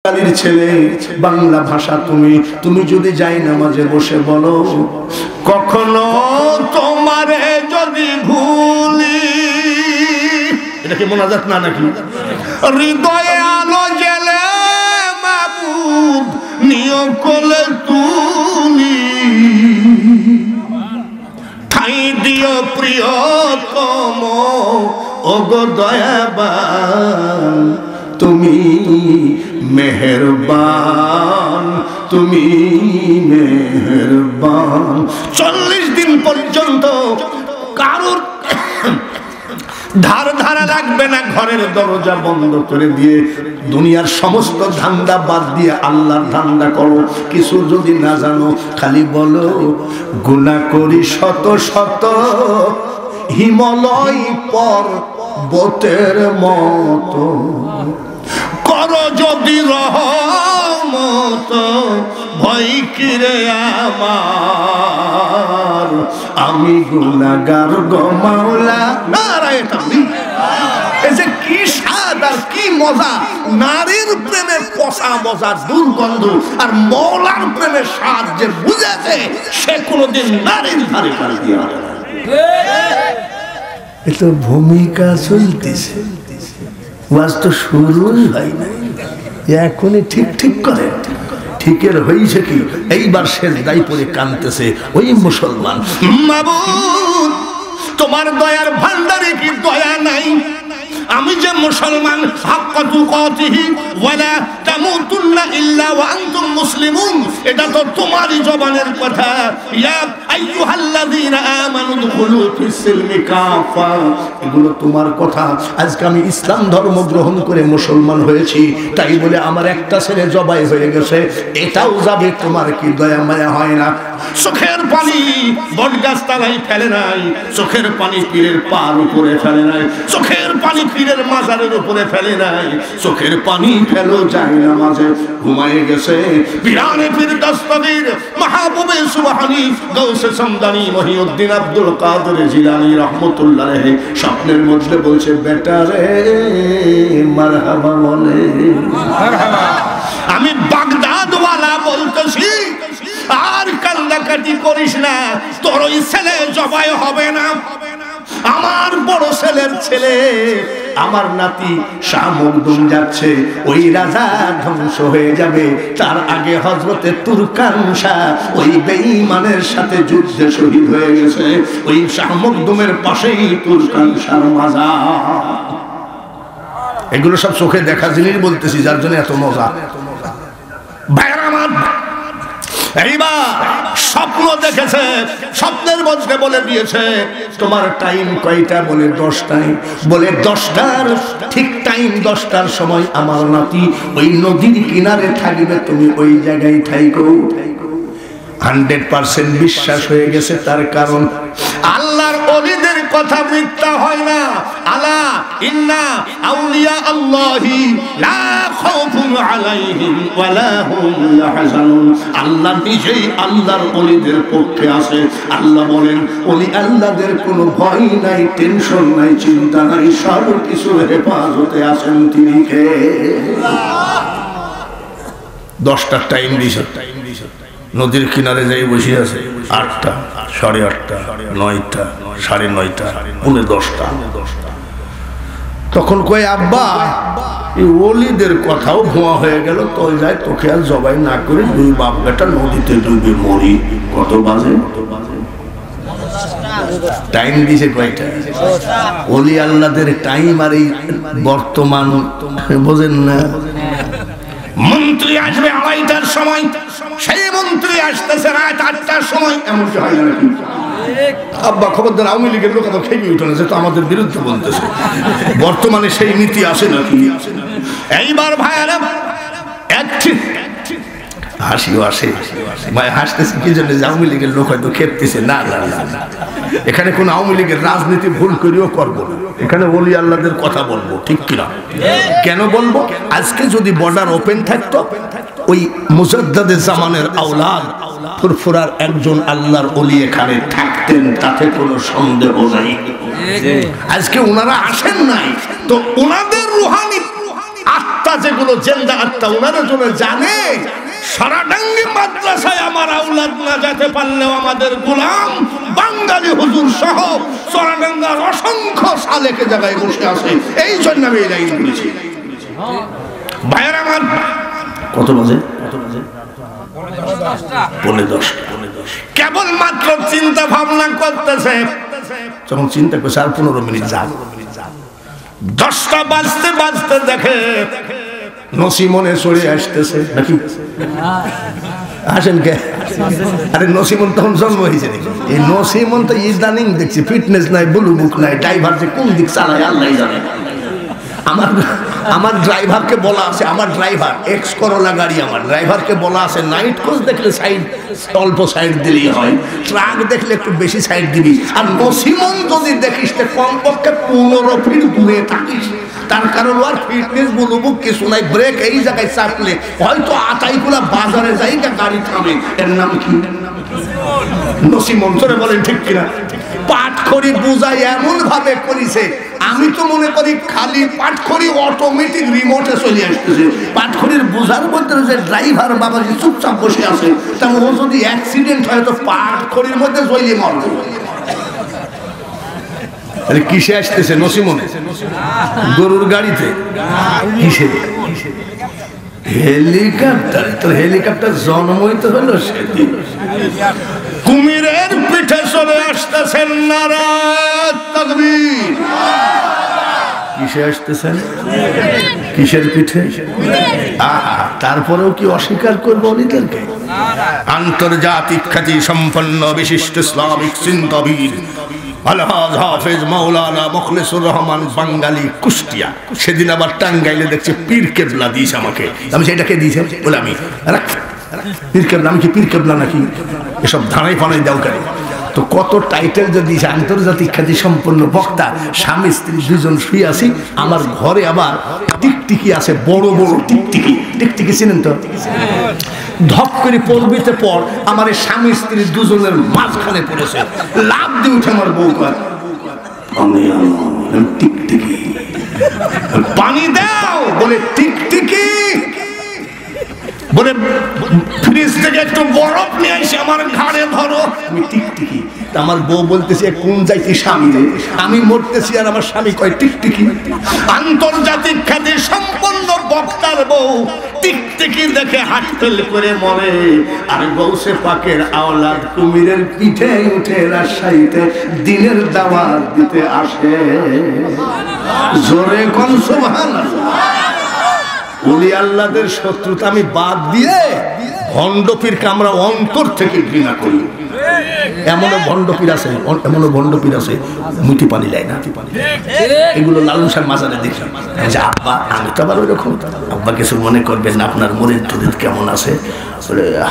আলীর ছেলে বাংলা ভাষা তুমি যদি যাই নামাজে বসে বলো, কখনো তোমারে যদি ভুলি, এটা কি মোনাজাত না নাকি? হৃদয়ে আলো জেলে মাবুদ নিয় কোলে তুলি, ঠাই দিও প্রিয়তম ওগো দয়াবান, তুমি মেহেরবান, তুমি মেহেরবান। 40 দিন পর্যন্ত কারোর ধারা লাগবে না, ঘরের দরজা বন্ধ করে দিয়ে দুনিয়ার সমস্ত ধান্দা বাদ দিয়ে আল্লাহর ধান্দা করো। কিছু যদি না জানো খালি বলো, গুনাহ করি শত শত হিমালয় পর্বতের মতো, করো যদি রহমত ভয় কিরে আমার, আমি গুনাহগার গো মাওলা। নারায়ে তাকবীর। এই যে কি স্বাদ আর কি মজা, নারীর প্রেমের কষা মজা দুর্গন্ধ আর মওলার প্রেমের স্বাদ যে বুঝেছে সে কোনোদিন নারীর ধারে পাড়ি দিয়ে আসে না। এ তো ভূমিকা চলতেছে, ওয়াজ তো শুরুই হয় না, এখনই ঠিক করে। ঠিকের হয়েছে কি, এইবার সেজদায় পড়ে কাঁদতেছে ওই মুসলমান, মাবুদ তোমার দয়ার ভান্ডারে কি দয়া নাই? আমি যে মুসলমান, হাক্কা তুকাতিহি ওয়ালা তামুতুন্না ইল্লা ওয়া আনতুম মুসলিমুন, এটা তো তোমারই জবানের কথা। ইয়া আইয়ুহাল্লাযীনা আমানু দুখুলু ফিস সিলমি কাফা, এগুলো তোমার কথা। আজকে আমি ইসলাম ধর্ম গ্রহণ করে মুসলমান হয়েছি, তাই বলে আমার একটা ছেলে জবাই হয়ে গেছে, এটাও যাবে, তোমার কি দয়া মায়া হয় না? চোখের পানি বটগাছ তলায় ফেলে নাই, চোখের পানি পীরের পার উপরে ফেলে নাই, চোখের পানি পীরের মাজারের উপরে ফেলে নাই, চোখের পানি ফেলো যায় না মাঝে ঘুমায়ে গেছে পিরানে পীর দস্তগীর মাহবুবে সুবহানী গাউসে সামদানি মহিউদ্দিন আব্দুল কাদের জিলানী রাহমাতুল্লাহ আলাইহি স্বপ্নের মধ্যে বলছে, বেটা রে মারহাবা বলে, মারহাবা। আমি বাগদাদ ওয়ালা বলতেছি, আর কান্দাকাটি করিস না, তোর ওই ছেলে জবাই হবে না। আমার বড় ছেলের ছেলে, আমার নাতি শাহ মখদুম যাচ্ছে, ওই রাজা ধ্বংস হয়ে যাবে, তার আগে হযরতে তুরকান শাহ ওই বেঈমানের সাথে যুদ্ধে শহীদ হয়ে গেছে, ওই শাহ মখদুমের পাশেই তুরকান শাহর মাজার। এগুলো সব চোখে দেখা জিনিস বলতেছি, যার জন্য এত মজা। এইবার স্বপ্ন দেখেছে, স্বপ্নের মধ্যে বলে দিয়েছে তোমার টাইম কয়টা, বলে 10টায়, বলে 10টার ঠিক টাইম 10টার সময় আমার নাতি ওই নদীর কিনারে থাকবে, তুমি ওই জায়গায় থাইকো। 100% বিশ্বাস হয়ে গেছে, তার কারণ আল্লাহর ওলিদের কথা মিথ্যা হয় না। আলা ইন্না আউলিয়া আল্লাহি লা খাউফুন আলাইহিম ওয়া লা হুম ইয়াহজানুন, আল্লাহ নিজেই আল্লাহর ওলিদের পক্ষে আছে। আল্লাহ বলেন ওলি আল্লাহদের কোনো ভয় নাই, টেনশন নাই, চিন্তা নাই, সব কিছু হেফাজতে আছেন তিনি কে? 10টার টাইম দিছে, নদীর কিনারে যাই বসে আছে, 8টা, 8:30, 9টা, 9:30, 10:30। তখন কই আব্বা এই ওলিদের কথাও ভুয়া হয়ে গেল, তো যাই তোকে আর জবাই না করে দুই বাপ বেটা নদীতে ডুবে মরি। কত বাজে? টাইম দিছে কয়টা? ওলি আল্লাহদের টাইম আর এই বর্তমান বোঝেন না। মন্ত্রী আসবে 2:30টার সময়, সেই মন্ত্রী আসতেছে রাত 8টার সময়, এমন কি হয় নাকি? আব্বা খবরদার, আওয়ামী লীগের লোক তো খেয়ে উঠে না, যে তো আমাদের বিরুদ্ধে বলতেছে। বর্তমানে সেই নীতি আছে নাকি? এইবার ভাইয়ারা একটি হাসিও আসে, ভাই হাসতেছে কি জন্য? আওয়ামী লীগের লোক হয়তো খেপতেছে। না না না, এখানে কোন আওয়ামী লীগের রাজনীতি ভুল করেও করবো না, এখানে ওলি আল্লাহদের কথা বলবো, ঠিক কিনা? কেন বলবো? আজকে যদি বর্ডার ওপেন থাকতো, ওই মুজাদ্দিদে জামানের আওলাদ ফুরফুরার একজন আল্লাহর ওলি এখানে থাকতেন, তাতে কোনো সন্দেহ নাই। আজকে ওনারা আসেন নাই, তো ওনাদের রুহানি আত্মা যেগুলো জিন্দা আত্মা ওনারা জন্য জানে সারাডাঙ্গি মাদ্রাসায় আমার আওলাদ না যেতে পারলেও আমাদের গোলাম বাঙালি হুজুর সহ চরাডাঙ্গার অসংখ্য সালেকে জায়গায় বসে আছে। এই জন্য আমি এই লাইন বলেছি। ভাইয়ের আমার কত বাজে? পৌনে 10। কেবল মাত্র চিন্তা ভাবনা করতেছে, যখন চিন্তা করছে আর 15 মিনিট যাক, 10টা বাজতে বাজতে দেখে নসিমনে চলে আসতেছে নাকি? আসেন কে? আরে নসিমন তখন জন্ম হয়েছে নাকি? এই নসিমন তো ইদানিং দেখছি ফিটনেস নাই, ব্লু বুক নাই, ড্রাইভার যে কোন দিক চালায় আল্লাহ জানে। আমার ড্রাইভারকে বলা আছে, আমার ড্রাইভার এক্স করোলা গাড়ি, আমার ড্রাইভারকে বলা আছে নাইট কোচ দেখলে সাইড অল্প সাইড দিলেই হয়, ট্রাক দেখলে একটু বেশি সাইড দিবি। আর নসিমন যদি দেখিস কমপক্ষে 15 ফিট দূরে থাকিস, তার কারণ আর ফিটনেস বলবো কিছু নাই, ব্রেক এই জায়গায় চাপলে হয়তো আতাইগুলা বাজারে যাই গাড়ি থামে। এর নাম কি? নসিমন। ধরে বলেন ঠিক কিনা? পাটখড়ি বুঝাই এমন ভাবে করেছে, আমি তো মনে করি খালি পাটখড়ি অটোমেটিক রিমোটে চলে আসতেছে। পাটখড়ির বোঝার মধ্যে যে ড্রাইভার বাবা যে চুপচাপ বসে আছে, তা ও যদি অ্যাক্সিডেন্ট হয় তো পাটখড়ির মধ্যে চলে মরবে। কিসে আসতেছে নসিমনে? গরুর গাড়িতে। কিসে? হেলিকপ্টার। তো হেলিকপ্টার জন্মই তো হলো সেদিন। কুমিরের পিঠে চলে আসতেছেন, নারায়ে তাকবীর। কিসে আসতেছেন? কিসের পিঠে? তারপরেও কি অস্বীকার করবো অলিদেরকে? আন্তর্জাতিক খ্যাতি সম্পন্ন বিশিষ্ট ইসলামিক চিন্তাবিদ আলহাজ হাফেজ মাওলানা মুখলিসুর রহমান বাঙ্গালী, কুষ্টিয়া। সেদিন আবার টাঙ্গাইলে দেখছি পীর কেবলা দিয়েছে আমাকে। আমি সেটাকে দিয়েছে বলে আমি পীর কেবলা, আমি কি পীর কেবলা নাকি? এসব ধানাই ফানাই দাও কেন? তো কত টাইটেল যদি আন্তর্জাতিক খ্যাতি সম্পন্ন বক্তা, স্বামী স্ত্রী 2 জন শুয়ে আছি, আমার ঘরে আবার টিকটিকি আছে, বড় বড় টিকটিকি। টিকটিকি চিনেন তো? ধপ করে পড়বিতে পর আমার স্বামী স্ত্রী 2 জনের মাঝখানে পড়েছে, লাভ দিয়ে উঠে আমার বউ কয় টিকটিকি পানি দাও, বলে টিকটিকি, বলে ফ্রিজ থেকে একটু বরফ নিয়ে এসে আমার ঘাড়ে ধরো। আমি টিকটিকি। আমার বউ বলতেছে কোন যাইতে স্বামী রে, আমি মরতেছি আর আমার স্বামী কয় টিকটিকি। আন্তর্জাতিক খ্যাতি সম্পন্ন বক্তার বউ টিকটিকি দেখে হাত ফেল করে মরে। আর গৌসে পাকের আওলাদ কুমিরের পিঠে উঠে রাজশাহীতে দিনের দাওয়াত দিতে আসে। জোরে কোন সুবহানাল্লাহ। ওলি আল্লাহদের শত্রুতা আমি বাদ দিয়ে ভণ্ডপীরকে আমরা অন্তর থেকে ঘৃণা করি। এমনও ভণ্ডপীর আছে, এমনও ভণ্ডপীর আছে মুঠি পানি দেয় না। এগুলো লালন শাহ মাজারে দেখি যে আব্বা, আমি তো আবার ওই রকম, আব্বা কিছু মনে করবেন না, আপনার মনের টুরিদ কেমন আছে?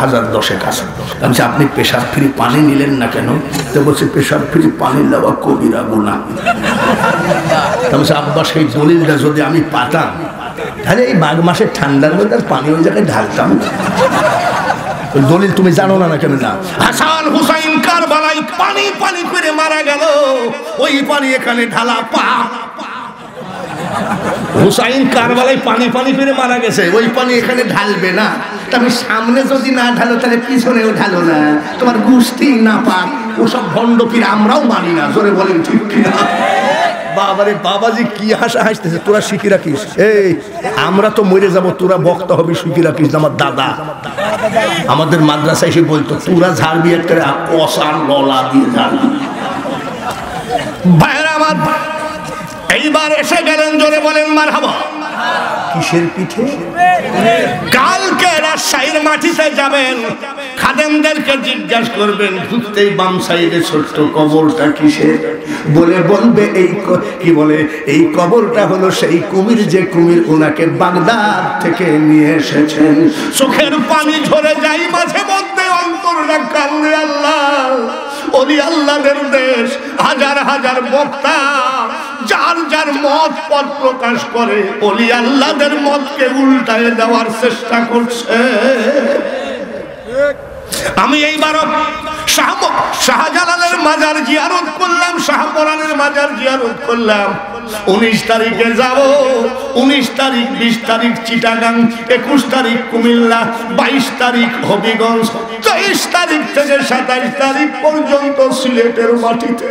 1010 আছে। আমি আপনি প্রেশার ফ্রি পানি নিলেন না কেন? তো বলছে প্রেশার ফ্রি পানি নেওয়া কবিরা গুনাহ। বলছে আব্বা সেই দলিলটা যদি আমি পাতাম তাহলে এই মাঘ মাসের ঠান্ডার মধ্যে পানি ওই জায়গায় ঢালতাম। দলিল তুমি জানো না কেন? না, হাসান হুসাইন কারবালায় পানি পানি করে মারা গেল, ওই পানি এখানে ঢালা পাপ। হুসাইন কারবালায় পানি পানি করে মারা গেছে, ওই পানি এখানে ঢালবে না। তবে সামনে যদি না ঢালো তাহলে পিছনেও ঢালো না, তোমার গোষ্ঠী না পাপ। ওসব ভণ্ডপীর আমরাও মানি না। জোরে বলেন ঠিক কিনা? বাবারে বাবাজি কি হাসা হাসতেছে, তোরা শিখি রাখিস। এই আমরা তো মরে যাবো, তোরা বক্তা হবি, শিখি রাখিস। আমার দাদা আমাদের মাদ্রাসায় এসে বলতো তোরা ঝাড়বি একটা কষার ললা দিয়ে ঝাড়বি। ভাইরা আমার এইবার এসে গেলেন, জোরে বলেন মারহাবা। কিসের পিঠে? কালকে রাজশাহীর মাটিতে যাবেন, খাদেমদেরকে জিজ্ঞাসা করবেন ঢুকতেই বাম সাইডে ছোট্ট কবরটা কিসের? বলবে এই কি বলে, এই কবরটা হলো সেই কুমির, যে কুমির ওনাকে বাগদাদ থেকে নিয়ে এসেছেন। চোখের পানি ঝরে যায় মাঝে মধ্যে, অন্তরটা কান্দে। আল্লাহ, ওলি আল্লাহদের দেশ, হাজার হাজার বক্তা যার যার মত পথ প্রকাশ করে ওলি আল্লাহদের মতকে উল্টায় দেওয়ার চেষ্টা করছে। আমি এইবারও শাহজালালের মাজার জিয়ারত করলাম, শাহপরানের মাজার জিয়ারত করলাম। 19 তারিখে যাব। 19 তারিখ, 20 তারিখ চিটাগাং, 21 তারিখ কুমিল্লা, 22 তারিখ হবিগঞ্জ, 23 তারিখ থেকে 27 তারিখ পর্যন্ত সিলেটের মাটিতে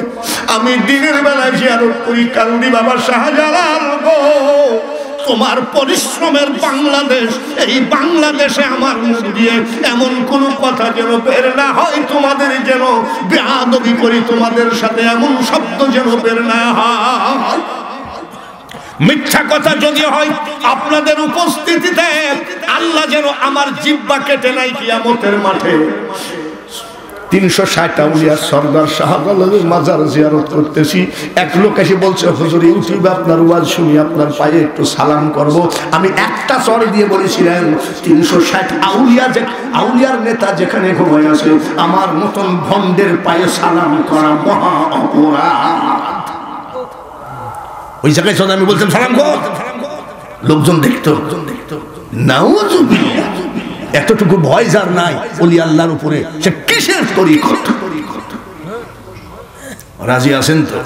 আমি দিনের বেলা জিয়ারত করি। কান্দি বাবা শাহজালাল গো, তোমার পরিশ্রমের বাংলাদেশ, এই বাংলাদেশে আমার মুখ দিয়ে এমন কোন কথা যেন বের না হয়, তোমাদের যেন বেয়াদবি করি তোমাদের সাথে এমন শব্দ যেন বের না হয়। মিথ্যা কথা যদি হয় আপনাদের উপস্থিতিতে, আল্লাহ যেন আমার জিহ্বা কেটে নাই কিয়ামতের মাঠে। 360 আউলিয়া সরদার শাহজালালের মাজার জিয়ারত করতেছি। এক লোক এসে বলছে, হুজুর ইউটিউবে আপনার ওয়াজ শুনি, আপনার পায়ে একটু সালাম করব। আমি একটা চর দিয়ে বলেছিলেন 360 আউলিয়া, যে আউলিয়ার নেতা যেখানে ঘুমায় আছে, আমার মতন ভন্ডের পায়ে সালাম করা মহা অপরাধ। ওই জায়গায় আমি বলছেন সালাম কর, লোকজন দেখতো। নাউযুবিল্লাহ, এতটুকু ভয় যার নাই ওলি আল্লাহর উপরে, সে কিসের তরিকত? রাজি আছেন তো?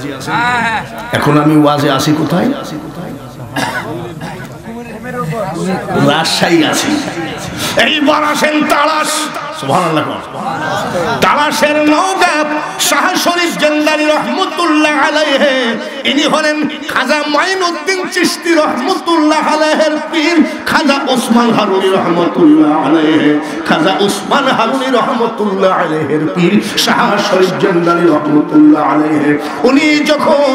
এখন আমি ওয়াজে আসি কোথায়? রাজশাহী আছি। এইবার আসেন তালাশ, সুবহানাল্লাহ, তালাশের নওগাঁ শাহ শরীফ জান্দারি রহমতুল্লাহ আলাইহি, ইনি হলেন খাজা মাইনুদ্দিন চিশতি রহমতুল্লাহ আলাইহির পীর, খাজা ওসমান হারুনি রহমতুল্লাহ আলাইহি, খাজা ওসমান হারুনি রহমতুল্লাহ আলাইহির পীর শাহ শরীফ জান্দারি রহমতুল্লাহ আলাইহি। উনি যখন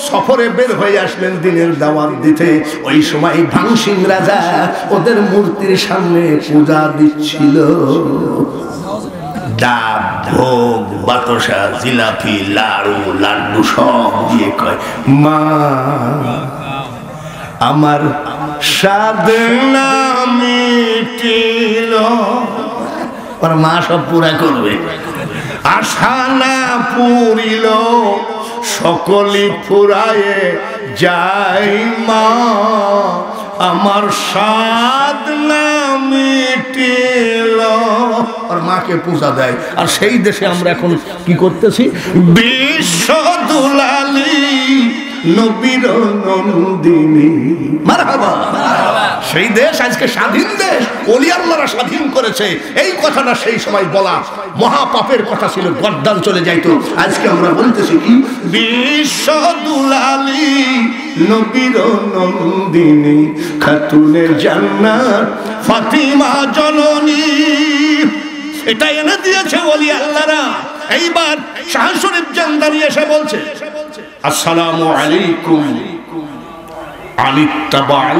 সফরে বের হয়ে আসলেন দিনের দাওয়াত দিতে, ওই সময় ভাংসিং রাজা ওদের মূর্তির সামনে পূজা দিচ্ছিল। ডাব, ভোগ, বাতাসা, জিলাপি, লাড়ু, লাড্ডু সব দিয়ে কয়, মা আমার সাধনা মিটিল। আর মা সব পুরা করবে। আশা না পুরিল সকলি ফুরায়ে যাই মা, আমার সাধনা মিটিল। আর মাকে পূজা দেয়। আর সেই দেশে আমরা এখন কি করতেছি? বিশ্ব দুলালী নবীর নন্দিনী, মারহাবা। সেই দেশ আজকে স্বাধীন দেশ, ওলি আল্লাহরা স্বাধীন করেছে। এই কথাটা সেই সময় বলা মহাপাপের কথা ছিল, গর্দান চলে যাইতো। আজকে আমরা বলতেছি কি? বিশ্ব দুলালী নবীর নন্দিনী, খাতুনে জান্নাত ফাতিমা জননী। এটা এনে দিয়েছে ওলি আল্লাহরা। এইবার শাহ শরীফ জান্দারি এসে বলছে, আসসালামু আলাইকুম আলিত্তাবাল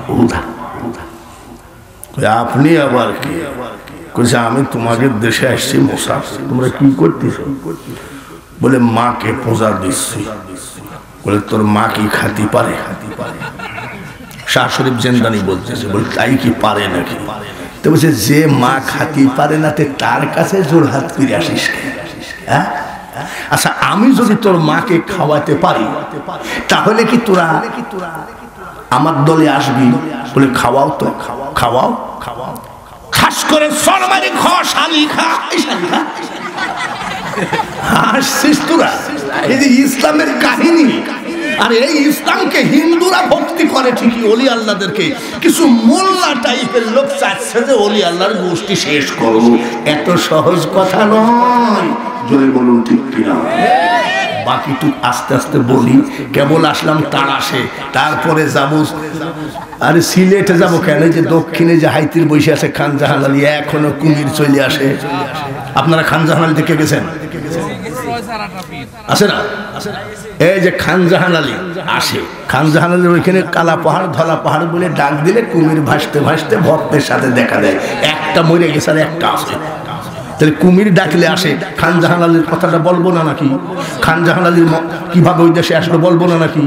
হুদা। আপনি আবার কি? কইছে আমি তোমাদের দেশে আসছি মুসাফির, তোমরা কি করতেছ? বলে মাকে পূজা দিচ্ছি। বলে তোর মা কি খাতি পারে? শাহ শরীফ জান্দারি বলতেছে, বলে তাই কি পারে নাকি? তো বলছে যে মা খাতি পারে না তার কাছে জোড়হাত ফিরে আসিস। হ্যাঁ, আচ্ছা আমি যদি তোর মাকে খাওয়াতে পারি তাহলে কি তোরা আমার দলে আসবি? বলে খাওয়াও তো, খাওয়াও। খাস করে সরমারি খাওয়া, শালি খা, শালি খা। হাসছিস তোরা? এই যে ইসলামের কাহিনী, আর এই ইসলামকে হিন্দুরা ভক্তি করে ঠিকই, ওলি আল্লাহদেরকে কিছু মোল্লা টাইপের লোক চাচ্ছে যে ওলি আল্লাহর গোষ্ঠী শেষ করো। এত সহজ কথা নয়, জয় বলুন ঠিক কিনা? বাকিটুক আস্তে আস্তে বলি। কেবল আসলাম তাড়াশে, তারপরে যাবো আরে সিলেটে যাবো কেন? যে দক্ষিণে যে হাইতির বসে আছে খানজাহান আলী, এখনো কুমির চলে আসে। আপনারা খানজাহান আলী দেখে গেছেন? আছে না? এই যে খানজাহান আলী আসে, খানজাহান আলীর ওইখানে কালা পাহাড় ধলা পাহাড় বলে ডাক দিলে কুমির ভাসতে ভাসতে ভক্তের সাথে দেখা দেয়। একটা মরে গেছে আর একটা আছে। তাহলে কুমির ডাকলে আসে, খানজাহান আলীর কথাটা বলবো না নাকি? খানজাহান আলীর কিভাবে ওই দেশে আসলো বলবো না নাকি?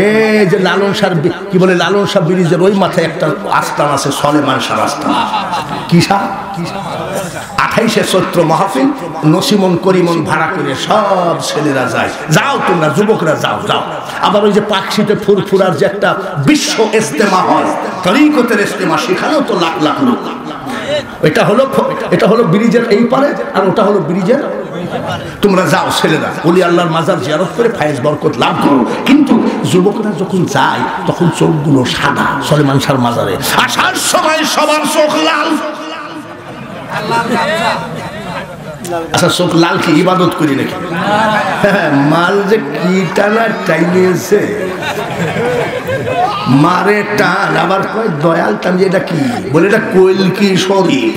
এই যে লালন শাহ, কি বলে লালন শাহ ব্রিজের ওই মাথায় একটা আস্থান আছে, সলেমান শাহ আস্থান। কি শাহ? 28শে চৈত্র মাহফিল, নসিমন করিমন ভাড়া করে সব ছেলেরা যায়। যাও তোমরা যুবকরা যাও যাও। আবার ওই যে পাকশিতে ফুরফুরার যে একটা বিশ্ব ইজতেমা হয়, তরিকতের ইজতেমা, সেখানেও তো লাখ লাখ লোক। এটা হলো ব্রিজের এই পারে, আর ওটা হলো ব্রিজের তোমরা যাও ছেলেরা ওলি আল্লাহর মাজার জিয়ারত করে ফায়েজ বরকত লাভ করো। কিন্তু যুবকরা যখন যায় তখন চোখগুলো সাদা। সলেমান শাহর মাজারে আসার সময় সবার চোখ লাল। আচ্ছা, চোখ লাল কি ইবাদত করি নাকি? মাল যে কি টানা টাইনিয়েছে, মারে টান, আবার কয় দয়াল টান। এটা কি বলে? এটা কোয়েল কি শরীফ?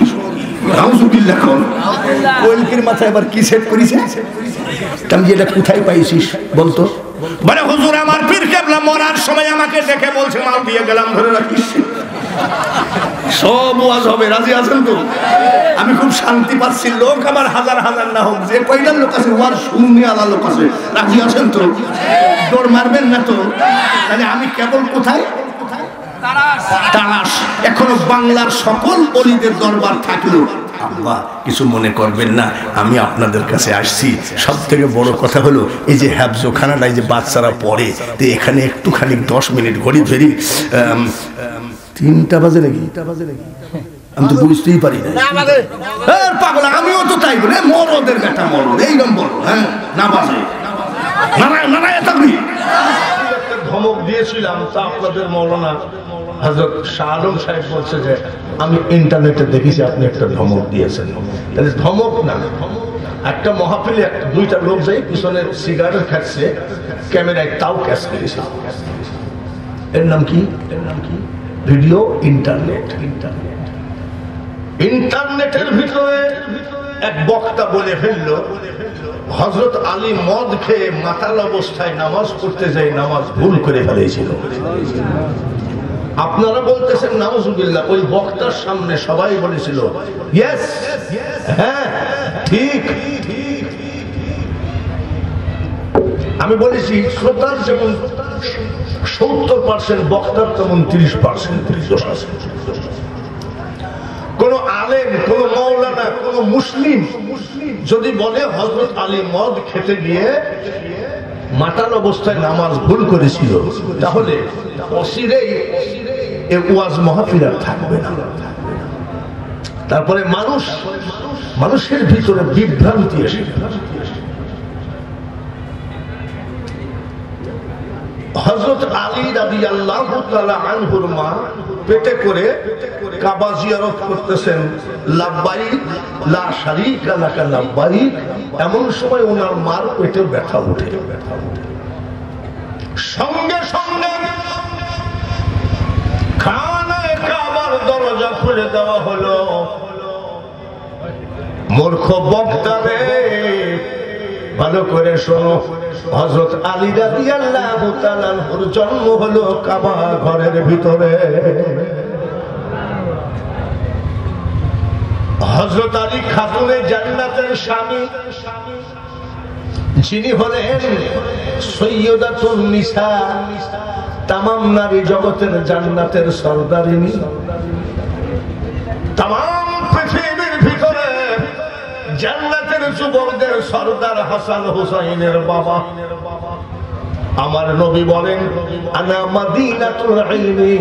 কোয়েলকির মাথায় আবার কি সেট করেছে? এটা কোথায় পাইছিস বলতো? বলে হুজুর আমার পীর কেবলা মরার সময় আমাকে দেখে বলছে মাল দিয়ে গেলাম, ধরে রাখিস। সব ওয়াজ হবে, রাজি আছেন তো? আমি খুব শান্তি পাচ্ছি। লোক আমার হাজার হাজার না হোক, যে কয়টা লোক আছে ওয়াজ শুননি আলা লোক আছে, রাজি আছেন তো? দৌড় মারবেন না তো? তাহলে আমি কেবল কোথায় তালাশ। এখনো বাংলার সকল অলিদের দরবার থাকলো। আল্লাহ কিছু মনে করবেন না, আমি আপনাদের কাছে আসছি। সব থেকে বড় কথা হলো এই যে হ্যাবজোখানাটায় যে বাচ্চারা পড়ে, তো এখানে একটুখানি 10 মিনিট ঘড়ি ধরি। 3টা বাজে নাকি? আমি তো বুঝতেই পারি না। পাগল, আমিও তো তাই বলে মরদের বেটা মরদ এই নম্বর। হ্যাঁ না বাজে নারায় থাকবি। ধমক দিয়েছিলাম তা আপনাদের মৌলানা হযরত শাহ আলম সাহেব বলছে যে আমি ইন্টারনেটে দেখেছি আপনি একটা ধমক দিয়েছেন। তাহলে ধমক না, একটা মহাফিলে 2টা লোক যাই পিছনে সিগারেট খাচ্ছে, ক্যামেরায় তাও ক্যাচ করেছে। এর নাম কি? Video internet. ইন্টারনেটের ভিতরে এক বক্তা বলে ফেললো হযরত আলী মদ খেয়ে মাতাল অবস্থায় নামাজ পড়তে যাই নামাজ ভুল করে ফেলেছিল। আপনারা বলতেছেন নাউজুবিল্লাহ। ওই বক্তার সামনে সবাই বলেছিল ইয়েস, হ্যাঁ ঠিক। আমি বলেছি শ্রোতার যেমন 70%, বক্তার তেমন 30% দোষ আছে। কোন আলেম, কোন মাওলানা, কোন মুসলিম যদি বলে হযরত আলী মদ খেতে গিয়ে মাতাল অবস্থায় নামাজ ভুল করেছিল, তাহলে অচিরেই এই ওয়াজ মাহফিল আর থাকবে না। তারপরে মানুষের ভিতরে বিভ্রান্তি এসে হযরত আলী রাদিয়াল্লাহু তাআলা আনহুর মা পেটে করে কাবা জিয়ারত করতেছেন, লাব্বাইক লা শারীকা লাকা লাব্বাইক। এমন সময় ওনার মার পেটে ব্যথা ওঠে, সঙ্গে সঙ্গে খানায়ে কাবার দরজা খুলে দেওয়া হলো। মূর্খ বক্তা রে, ভালো করে শোনো, হযরত আলী রাদিয়াল্লাহু তাআলা আনহুর জন্ম হলো কাবা ঘরের ভিতরে। হযরত আলী খাতুনে জান্নাতের স্বামী, যিনি হলেন সৈয়দাতুন নিসা, তামাম নারী জগতের জান্নাতের সরদারিনী। তামাম পৃথিবীর ভিতরে জান্নাতের যুবকদের সরদার হাসান হুসাইনের বাবা। আমার নবী বলেন আনা মাদিনাতুল ইলমি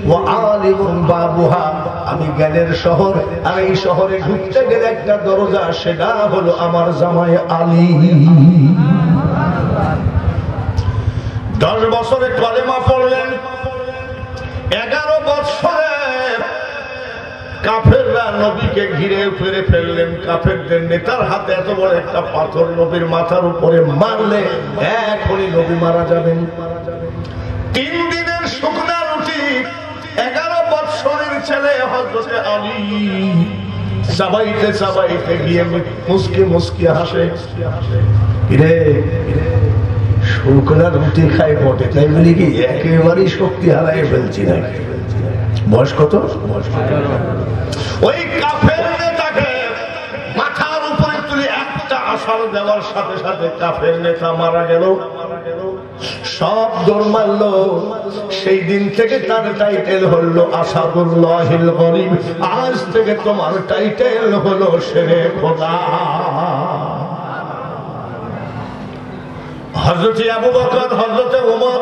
ওয়া আলিমুন বাবুহা, আমি জ্ঞানের শহর, আর এই শহরে ঢুকতে গেলে একটা দরজা, সেটা হলো আমার জামাই আলী। 10 বছরে কলেমা পড়লেন, 11 বছরে কাফেররা নবীকে ঘিরে ফিরে ফেললেন। কাফেরদের নেতার হাতে এত বড় একটা পাথর নবীর মাথার উপরে মারলে এখনই নবী মারা যাবেন। 3 দিনের শুকনা রুটি 11 বছরের ছেলে হযরত আলী চাবাইতে চাবাইতে গিয়ে মুস্কি মুস্কি হাসে, রে শুকনা রুটি খাই বটে, তাই বলি কি একেবারেই শক্তি হারাই ফেলছি না। বয়স কত? ওই কাফের নেতাকে মাথার উপরে তুলে একটা আসার দেওয়ার সাথে সাথে কাফের নেতা মারা গেল। সব দৌড় মারল। সেই দিন থেকে তার টাইটেল হলো আসাদুল্লাহিল গরিব। আজ থেকে তোমার টাইটেল হলো শেরে খোদা। হযরত আবু বকর, হযরত ওমর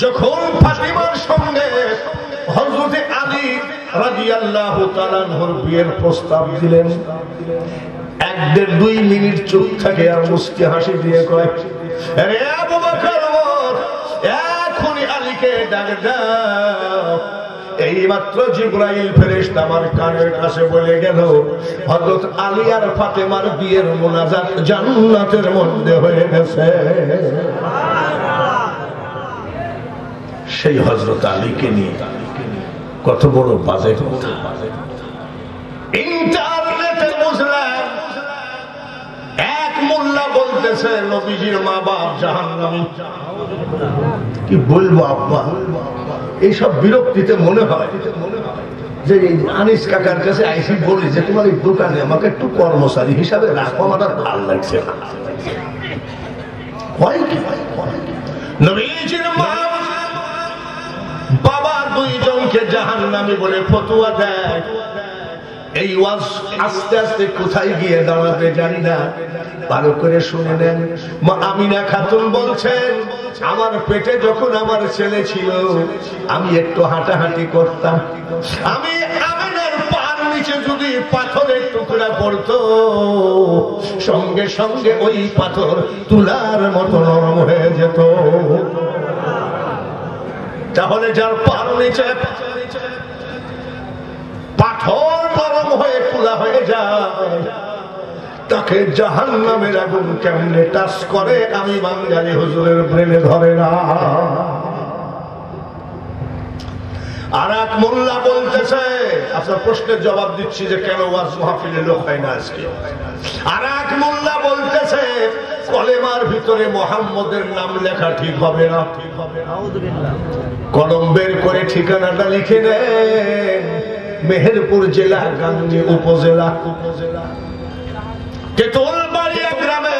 যখন ফাতিমার সঙ্গে হযরত আলী রাদিয়াল্লাহু তাআলা আনহুর বিয়ের প্রস্তাব দিলেন, 1-2 মিনিট চুপ থাকে আর মুস্কি হাসি দিয়ে কয়, আরে আবু বকর এখনই আলীকে ডাক দাও। এইমাত্র জিবরাইল ফেরেশতা আমার কানের কাছে বলে গেল, হযরত আলী আর ফাতেমার বিয়ের মুনাজাত জান্নাতের মধ্যে হয়ে গেছে। সেই হযরত আলীকে নিয়ে কত বড় বাজে কথা। ইন্টারনেটে বুঝলাম এক মোল্লা বলতেছে নবীজির মা বাপ জাহান্নামী। কি বলবো আব্বা, এইসব বিরক্তিতে মনে হয় যে আনিস কাকার কাছে আইসি বলি যে তোমার এই দোকানে আমাকে একটু কর্মচারী হিসাবে রাখো, আমার আর ভালো লাগছে না। নবীজির মা বাবা 2 জনকে জাহান্নামী বলে ফতোয়া দেয়। এই ওয়াজ আস্তে আস্তে কোথায় গিয়ে দাঁড়াবে জানি না, ভালো করে শুনে নেন। মা আমিনা খাতুন বলছেন, আমার পেটে যখন আমার ছেলে ছিল আমি একটু হাঁটাহাঁটি করতাম, আমি আমিনার পার নিচে যদি পাথরের টুকরা পড়তো সঙ্গে সঙ্গে ওই পাথর তুলার মতো নরম হয়ে যেত। তাহলে যার পার নিচে পাথর নরম হয়ে তুলা হয়ে যায়, তাকে জাহান্নামের আগুন কেমনে টাচ করে আমি বাঙালি হুজুরের ব্রেনে ধরে না। আর এক মোল্লা বলতেছে, আপনার প্রশ্নের জবাব দিচ্ছি যে কেন ওয়াজ মাহফিলে লোক হয় না আজকে। আর এক মোল্লা বলতেছে কলেমার ভিতরে মুহাম্মদের নাম লেখা ঠিক হবে না। কলম বের করে ঠিকানাটা লিখে দেন, মেহেরপুর জেলা গাংনী উপজেলা তেতুলবাড়িয়া গ্রামে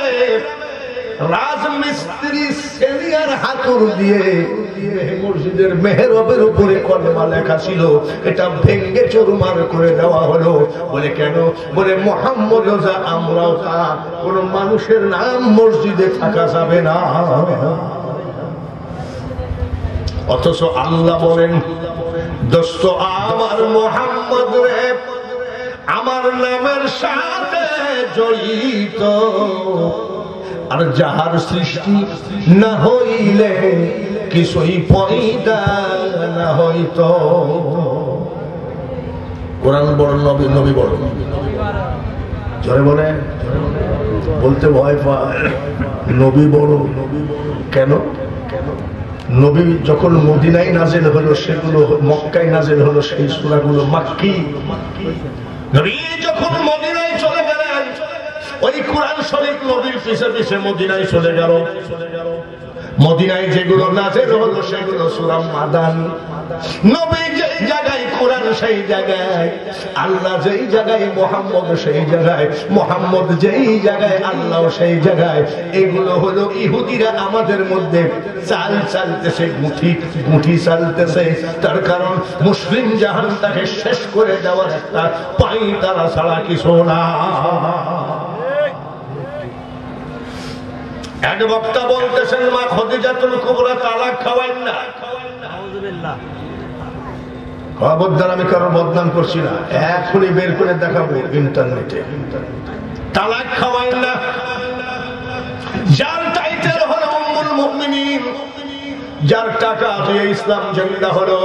রাজমিস্ত্রি সিনিয়র হাতুর দিয়ে মসজিদের মেহরাবের উপরে কলমা লেখা ছিল, এটা ভেঙ্গে চুরমার করে দেওয়া হলো। বলে কেন? বলে মুহাম্মদ যা আমরাও তা, কোন মানুষের নাম মসজিদে থাকা যাবে না। অথচ আল্লাহ বলেন, দোস্ত আমার মুহাম্মদ রে আমার নামের সাথে জড়িত, আর যাহার সৃষ্টি না হইলে কিছুই পয়দা না হইত। কোরআন বড়, নবী নবী বড়, জোরে বলে, বলতে ভয় পায়। নবী বড় কেন? নবী যখন মদিনায় নাজিল হলো সেগুলো মক্কায় নাজিল হলো, সেই সূরাগুলো মাক্কি। নবী যখন মদিনায় চলে গেলেন ওই কোরআন শরীফ নবীর পিছে পিছে মদিনায় চলে গেল। মদিনায় যেগুলো নাজিল হলো সেগুলো সূরা মাদানী। নবী যেই জায়গায় কোরআন সেই জায়গায়, আল্লাহ যেই জায়গায় মুহাম্মদ সেই জায়গায়, মুহাম্মদ যেই জায়গায় আল্লাহ সেই জায়গায়। এগুলো হলো ইহুদিরা আমাদের মধ্যে চাল চালতেছে, মুঠি মুঠি চালতেছে। তার কারণ মুসলিম জাহানটাকে শেষ করে দেওয়ার একটা পাই তারা ছাড়া কিছু না। এক বক্তা বলতেছেন মা খাদিজাতুল কুবরা তালাক খাওয়াইন না। খবরদার, আমি কারো বদনাম করছি না, এখনই বের করে দেখাবো ইন্টারনেটে। তালাক খাওয়াইন না। যার টাইটেল হলো উম্মুল মুমিনিন, যার টাকা দিয়ে ইসলাম জিন্দা হলো,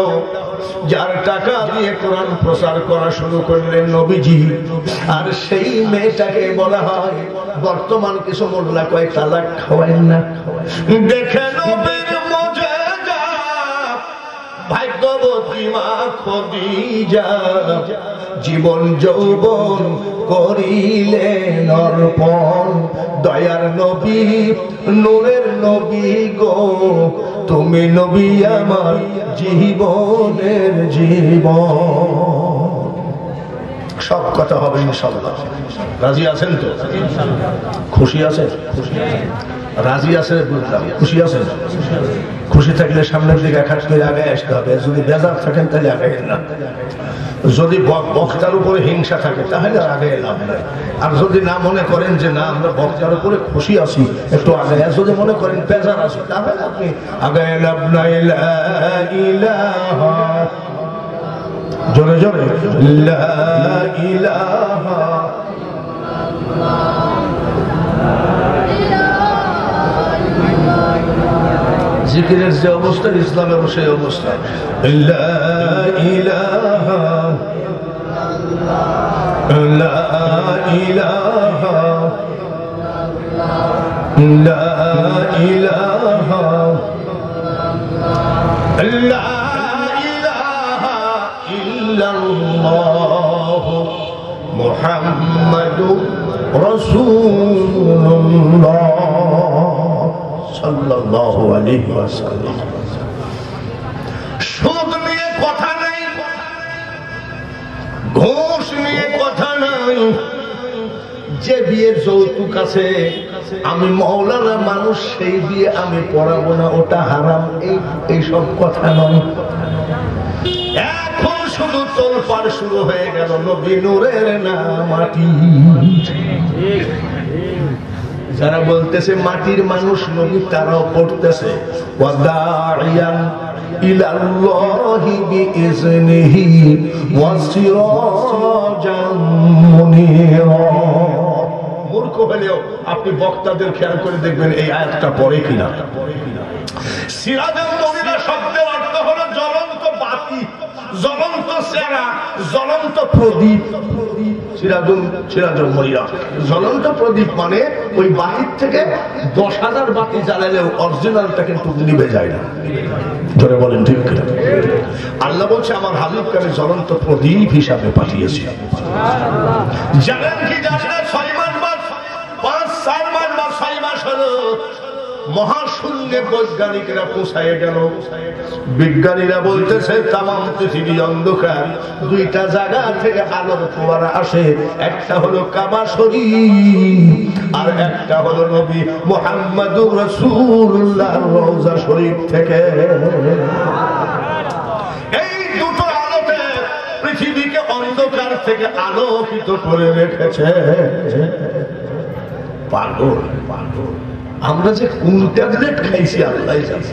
যার টাকা দিয়ে কোরআন প্রচার করা শুরু করলেন নবীজি, আর সেই মেয়েটাকে বলা হয় বর্তমান কিছু মোল্লা কয় তালাক খাওয়াইন না। দেখে নবীর মুজিজা, ভাগ্যবতী মা খাদিজা জীবন যৌবন করিলেন অর্পণ। দয়ার নবী, নূরের নবী গো, তুমি নবী আমার জীবনের জীবন। সব কথা হবে ইনশাআল্লাহ। রাজি আছেন তো? খুশি আছেন? রাজি আছেন? বুঝলাম। খুশি আছেন? খুশি থাকলে সামনের দিকে এক হাত করে আগে আসতে হবে। যদি বেজার থাকেন তাহলে আগে না। যদি বক্তার উপরে হিংসা থাকে তাহলে আগে লাভ নাই। আর যদি না মনে করেন যে না আমরা বক্তার উপরে খুশি আছি একটু আগে, যদি মনে করেন বেজার আছি তাহলে আপনি আগে লাভ নাই। জোরে জোরে লা ইলাহা জিকিরের যে অবস্থা, ইসলামের সেই অবস্থা। লা ইলাহা লা ইলাহা লা ইলাহা লা ইলাহা ইল্লাল্লাহ মুহাম্মাদুর রাসূলুল্লাহ সাল্লাল্লাহু আলাইহি ওয়াসাল্লাম। সুদ নিয়ে কথা নাই, ঘুষ নিয়ে কথা নাই, যে বিয়ের যৌতুক আছে আমি মওলানা মানুষ সেই বিয়ে আমি পড়াবো না, ওটা হারাম, এই সব কথা নয়। এখন শুধু তোলপাড় শুরু হয়ে গেল নবী নূরের না মাটি। যারা বলতেছে মাটির মানুষ নবী, তারাও পড়তেছে ওয়াদাইয়ান ইলাল্লাহি বিইজনিহি ওয়াসিরাজাম মুনীরা। মূর্খ হলেও আপনি বক্তাদের খেয়াল করে দেখবেন এই আয়াতটা পড়ে কিনা। সিরাজাম মুনীরা শব্দের অর্থ হলো জ্বলন্ত বাতি, জ্বলন্ত চেরা, জ্বলন্ত প্রদীপ। সিরাজুল মুনীরা জ্বলন্ত প্রদীপ মানে ওই বাতির থেকে 10,000 বাতি জ্বালালেও অরিজিনালটা কিন্তু নিভে যায় না। ধরে বলেন ঠিক কিনা? আল্লাহ বলছে আমার হাবিবকে আমি জ্বলন্ত প্রদীপ হিসাবে পাঠিয়েছি। জানেন কি জানেন না? 6 মাস বা 5-4 মাস বা 6 মাস হলো মহাশূন্যে বৈজ্ঞানিকরা পৌঁছায় গেল। বিজ্ঞানীরা বলতেছে তামাম পৃথিবী অন্ধকার, 2টা জায়গা থেকে আলোর ফোয়ারা আসে, একটা হলো কাবা শরীফ আর একটা হলো নবী মুহাম্মদুর রাসূলুল্লাহর রওজা শরীফ থেকে। এই দুটো আলোতে পৃথিবীকে অন্ধকার থেকে আলোকিত করে রেখেছে। পাগল পাগল আমরা যে কোন ট্যাবলেট খাইছি আল্লাহ জানে।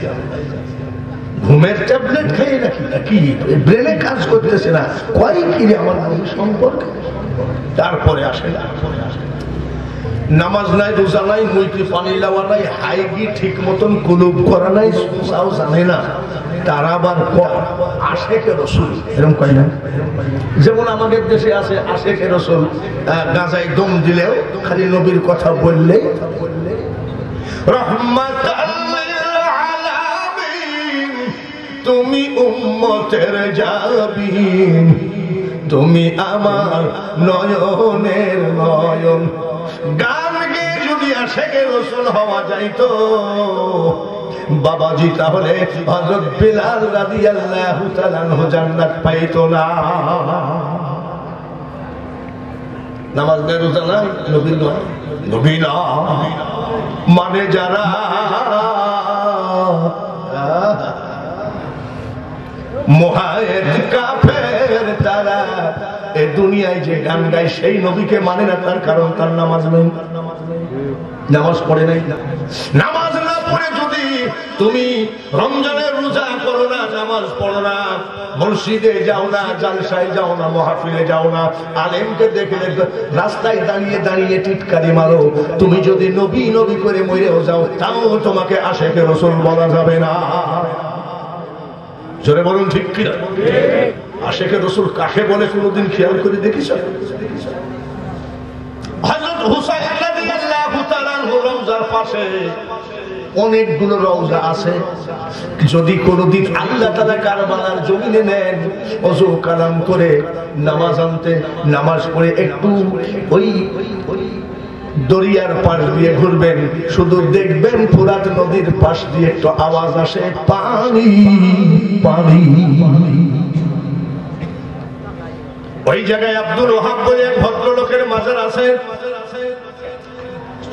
ঘুমের ট্যাবলেট খাই নাকি ব্রেনে কাজ করতেছে না, কয় কি আমার সম্পর্কে। তারপরে আসে নামাজ নাই, রোজা নাই, মুইতে পানি লাওয়া নাই, হাইগি ঠিক মতন কুলুপ করা নাই, সুসাও জানে না, তারা আবার আশেকে রসুল এরকম কয় না। যেমন আমাদের দেশে আছে আশেকে রসুল, গাঁজায় দম দিলেও খালি নবীর কথা বললেই রহমাতাল লিল আলামিন, তুমি উম্মতের জাবিন, তুমি আমার নয়নের নয়ন। গান গেয়ে যদি আশেকে রসুল হওয়া যাইতো বাবাজি, তাহলে হযরত বিলাল রাদিয়াল্লাহু তাআলা আনহু জান্নাত পাইতো না। নামাজ নাই, রোজা নাই, নবী না মানে যারা মুহায়েদ কাফের, তারা এই দুনিয়ায় যে গান গায় সেই নবীকে মানে না। তার কারণ তার নামাজ নেই, নামাজ পড়ে নাই। নামাজ না পড়ে যদি তুমি রমজানের রোজা করো না, নামাজ পড়ো না, মসজিদে যাও না, জালসায় যাও না, মাহফিলে যাও না, আলেমকে দেখলে রাস্তায় দাঁড়িয়ে দাঁড়িয়ে টিটকারি মারো, তুমি যদি নবী নবী করে মরেও যাও, তাও তোমাকে আশেকে রাসূল বলা যাবে না। জোরে বলুন ঠিক কিনা? আশেকে রাসূল কাকে বলে কোনদিন খেয়াল করে দেখিস? হযরত হুসাইন রাদিয়াল্লাহু তাআলা রওজার পাশে অনেকগুলো রওজা আছে। যদি কোনদিন আল্লাহ তাআলা কারবালার জমিনে নেন, ওযু কালাম করে নামাজ আনতে, নামাজ পড়ে একটু ওই দরিয়ার পাশ দিয়ে ঘুরবেন, শুধু দেখবেন ফুরাত নদীর পাশ দিয়ে একটু আওয়াজ আসে, পানি পানি। ওই জায়গায় আব্দুল ওহাব বলে এক ভদ্রলোকের মাজার আছে।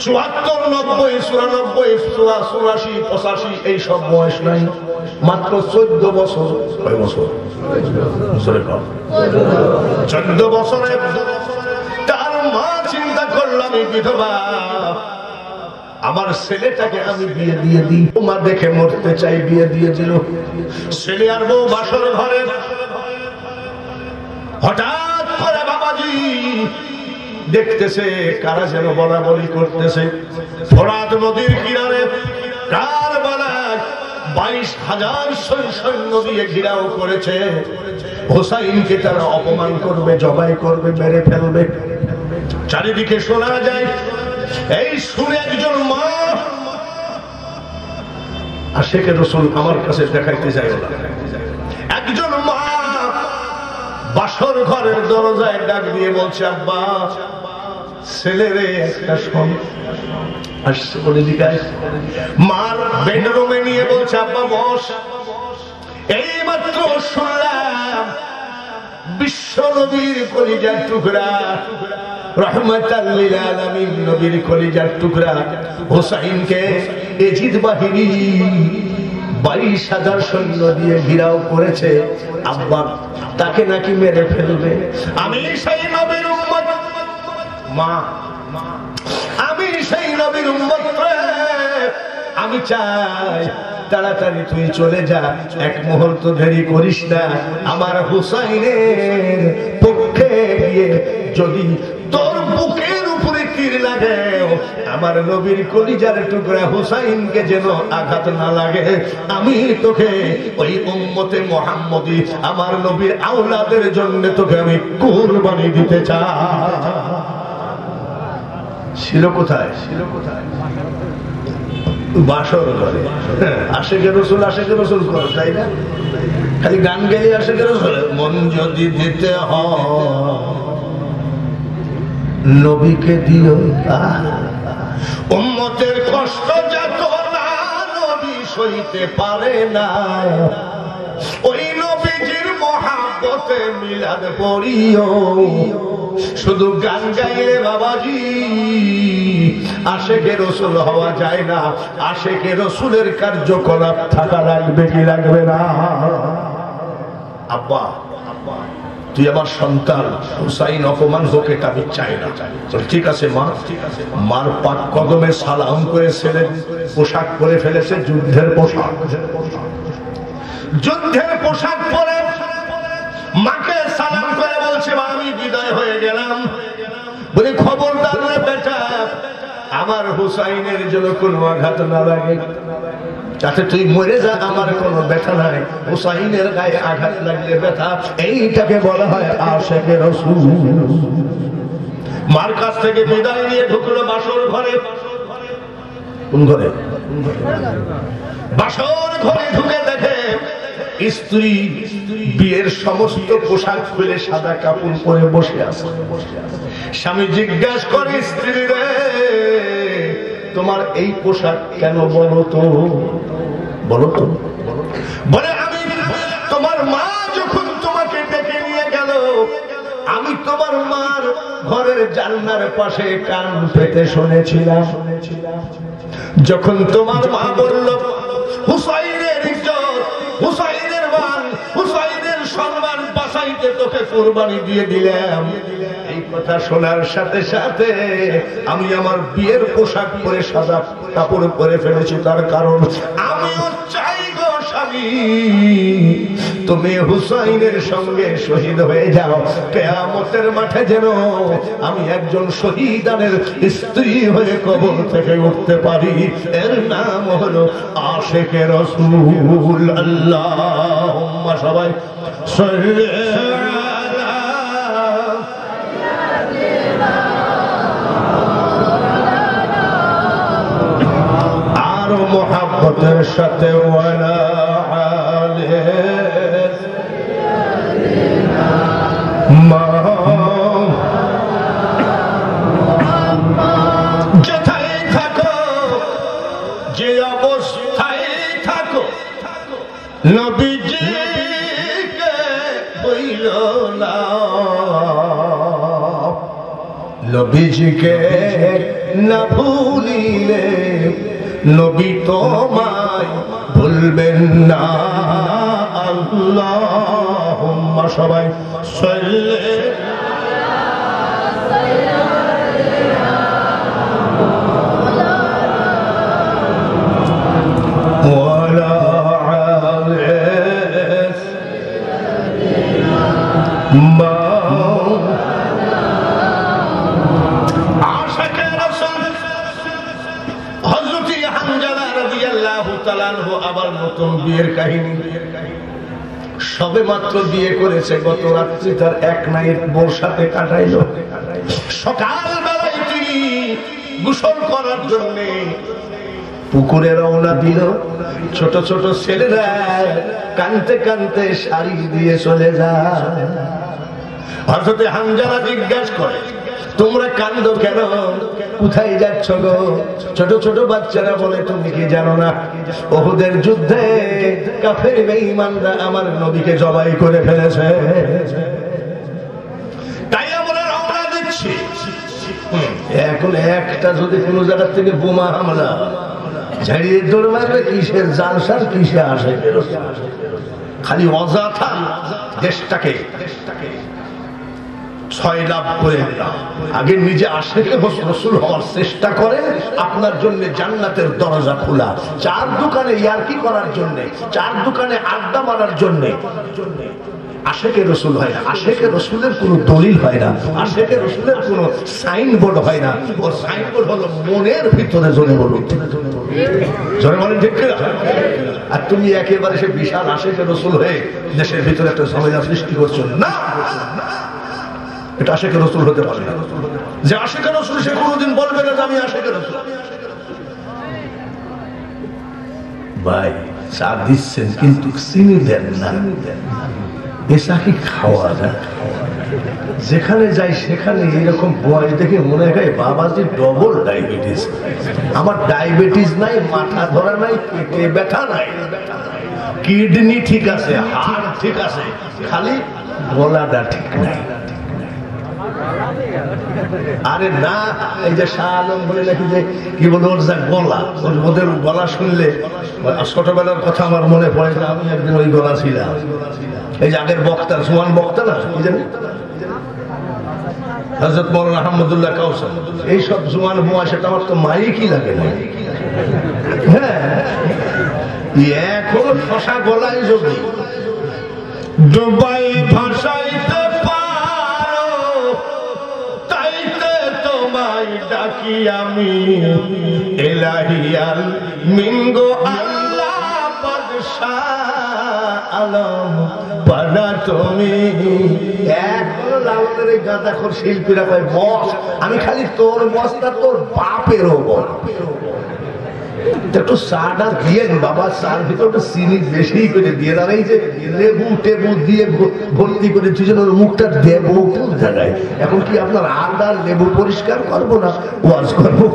৭৪, ৯০, ৯৪, ৮৪, ৮৫ এই সব বয়স নাই, মাত্র 14 বছর। কয় বছর? 14 বছরে তার মা চিন্তা করলাম বিধবা, আমার ছেলেটাকে আমি বিয়ে দিয়ে দিই। মা দেখে মরতে চাই, বিয়ে দিয়ে দিল। ছেলে আর বউ বাসর ঘরে। হঠাৎ করে বাবাজি দেখতেছে কারা যেন বলাবলি করতেছে। ফোরাত নদীর কিনারে কারবালায় 22,000 সৈন্য দিয়ে ঘিরাও করেছে। হোসাইনকে তারা অপমান করবে, জবাই করবে, মেরে ফেলবে। চারিদিকে শোনা যায়। এই শুনে একজন মা আশিকে রাসূল আমার কাছে দেখাইতে যায়। একজন মা বাসর ঘরের দরজায় ডাক দিয়ে বলছে, আব্বা ছেলেরে একটা শোন আসছে বলে দিকায়। মার বেডরুমে নিয়ে বলছে, আব্বা বস। এই মাত্র শুনলাম বিশ্ব নবীর কলিজার টুকরা, রহমাতাল লিল আলামিন নবীর কলিজার টুকরা হোসাইনকে এজিদ বাহিনী 22,000 সৈন্য দিয়ে ঘিরাও করেছে। আব্বা তাকে নাকি মেরে ফেলবে। আমি সেই নবীর উম্মত মা, আমি সেই নবীর উম্মত। আমি চাই তাড়াতাড়ি তুই চলে যা, এক মুহূর্ত দেরি করিস না। আমার হুসাইনের পক্ষে গিয়ে যদি তোর বুকের উপরে তীর লাগে, আমার নবীর কলিজার টুকরা হুসাইনকে যেন আঘাত না লাগে। আমি তোকে ওই উম্মতে মুহাম্মদী আমার নবীর আওলাদের জন্য তোকে আমি কুরবানি দিতে চাই। ছিল কোথায়? বাসর ঘরে। আশিকে রাসূল আশিকে রাসূল করে, তাই না? খালি গান গাইলে আশিকে রাসূল। মন যদি দিতে হয় নবীকে দিও। উম্মতের কষ্ট যত না নবী সইতে পারে না, ওই নবীজির মহব্বতে মিলাদ পড়িও। শুধু গান গাইলে বাবাজি আশিকে রাসূল হওয়া যায় না। আশিকে রাসূলের কার্যকলাপ থাকা লাগবে কি লাগবে না? আব্বা তুই আমার সন্তান, হুসাইন অপমান হোক এটা আমি চাই না। ঠিক আছে মা। মার পাক কদমে সালাম করে ছেলে পোশাক পরে ফেলেছে, যুদ্ধের পোশাক। যুদ্ধের পোশাক পরে মাকে সালাম করে বলছে, মা আমি বিদায় হয়ে গেলাম। বলে খবরদার রে বেটা, আমার হুসাইনের জন্য কোনো আঘাত না লাগে, যাতে তুই মরে যা, আমার কোনো ব্যথা নাই। হুসাইনের গায়ে আঘাত লাগলে ব্যথা, এইটাকে বলা হয় আশিকে রাসূল। মার কাছ থেকে বিদায় নিয়ে ঢুকলো বাসর ঘরে। কোন ঘরে? বাসর ঘরে ঢুকে দেখে স্ত্রী বিয়ের সমস্ত পোশাক খুলে সাদা কাপড় পরে বসে আছে। স্বামী জিজ্ঞাসা করে, স্ত্রী রে তোমার এই পোশাক কেন বলো তো? বলো তো। বলে আমি তোমার মা যখন তোমাকে ডেকে নিয়ে গেল, আমি তোমার মার ঘরের জানলার পাশে কান পেতে শুনেছিলাম। যখন তোমার মা বলল হুসাইনের ইজ্জত, হুসাইনের মান, হুসাইনের সম্মান বাঁচাইতে তোকে কুরবানি দিয়ে দিলাম, এই কথা শোনার সাথে সাথে আমি আমার বিয়ের পোশাক পরে সাদা কাপড় পরে ফেলেছি। তার কারণ আমিও চাই গো স্বামী তুমি হুসাইনের সঙ্গে শহীদ হয়ে যাও। কিয়ামতের মাঠে যেন আমি একজন শহীদানের স্ত্রী হয়ে কবর থেকে উঠতে পারি। এর নাম হলো আশিকে রাসূল। আল্লাহুম্মা সবাই সাল্লি আর মুহাব্বতের সাথে ওয়ালা আলে মা যেথায় থাকো, যে অবস্থায় থাকো, নবীজিকে বইল না, নবীজিকে না ভুলিলে নবী তোমায় ভুলবেন না। আল্লাহুম্মা সবাই সাল্লি ওয়ালা আলে মা তাআলা আনহু আবার নতুন বিয়ের কাহিনী। সবে মাত্র বিয়ে করেছে, গত রাত্রি তার এক নাইট বোর সাথে কাটাইলো। সকালবেলায় তিনি গোসল করার জন্য পুকুরে রওনা দিল। ছোট ছোট ছেলেরা কানতে কানতে শাড়ি দিয়ে চলে যায়। হযরত হানজালা জিজ্ঞাসা করে, তোমরা কান্দো কেন, কোথায় যাচ্ছ গো? ছোট ছোট বাচ্চারা বলে, তুমি কি জানো না উহুদের যুদ্ধে কাফের বেঈমানরা আমার নবীকে জবাই করে ফেলেছে, তাই আমরা রওনা দিচ্ছি। এখন একটা যদি কোনো জায়গা থেকে বোমা হামলা ঝাড়িয়ে দৌড় মারবে, কিসের জালসার, কিসে আসে, খালি অযথা দেশটাকে ছয় লাভ করে দিলাম। আগে নিজে আশিকে রাসূল হওয়ার চেষ্টা করেন, আপনার জন্য জান্নাতের দরজা খোলা। চার দোকানে ইয়ারকি করার জন্য, চার দোকানে আড্ডা মারার জন্য আশিকে রাসূল হয় না। আশিকে রাসূলের কোনো দলিল হয় না, আশিকে রাসূলের কোনো সাইনবোর্ড হয় না। ওর সাইনবোর্ড হলো মনের ভিতরে। জোরে বলুন, জোরে বলেন ঠিক কিনা? আর তুমি একেবারে সে বিশাল আশিকে রাসূল হয়ে দেশের ভিতরে একটা ঝামেলা সৃষ্টি করছো না। এটা আশিকে রাসূল হতে পারে না। যে আশিকে রাসূল সে কোনোদিন বলবে না যে আমি আশিকে রাসূল। ভাই চা দিচ্ছেন কিন্তু চিনি দেন না, এসা কি খাওয়া যায়? যেখানে যাই সেখানে এরকম বয়স দেখে মনে হয় বাবাজি ডবল ডায়াবেটিস। আমার ডায়াবেটিস নাই, মাথা ধরা নাই, পেটে ব্যথা নাই, কিডনি ঠিক আছে, হার্ট ঠিক আছে, খালি গলাটা ঠিক নাই। আরে না, এই যে শাহ আলম বলে নাকি যে কি বলে ওর যা গলা, ওদের গলা শুনলে ছোটবেলার কথা আমার মনে পড়ে। আমি একদিন ওই গলা ছিলাম। এই যে আগের বক্তা, সুমান বক্তা না, কি জানি হযরত মাওলানা আহমদুল্লাহ কাউসার, এইসব জুয়ান বোয়া, সেটা আমার তো মাইকই লাগে না। হ্যাঁ, এখনো শশা গলায় যদি ডুবাই ভাষাইতে পারো, তাইতে তোমায় ডাকি আমি ইলাহিয়াল মিনগো আল্লাহ বাদশাহ আলম পাড়া তুমি। এখনো লাউনের এই গাঁদাখোর শিল্পীরা কয়, বস আমি খালি তোর বস্তা তোর বাপেরও বল, একটু চাটা দিয়ে বাবা, চার ভিতরে চিনি বেশি করে দিয়ে দাঁড়া। এই যে লেবু টেবু দিয়ে ভর্তি করে দুজন মুখটা দেবো কোন জায়গায়? এখন কি আপনার আদা লেবু পরিষ্কার করবো না ওয়াজ করবো?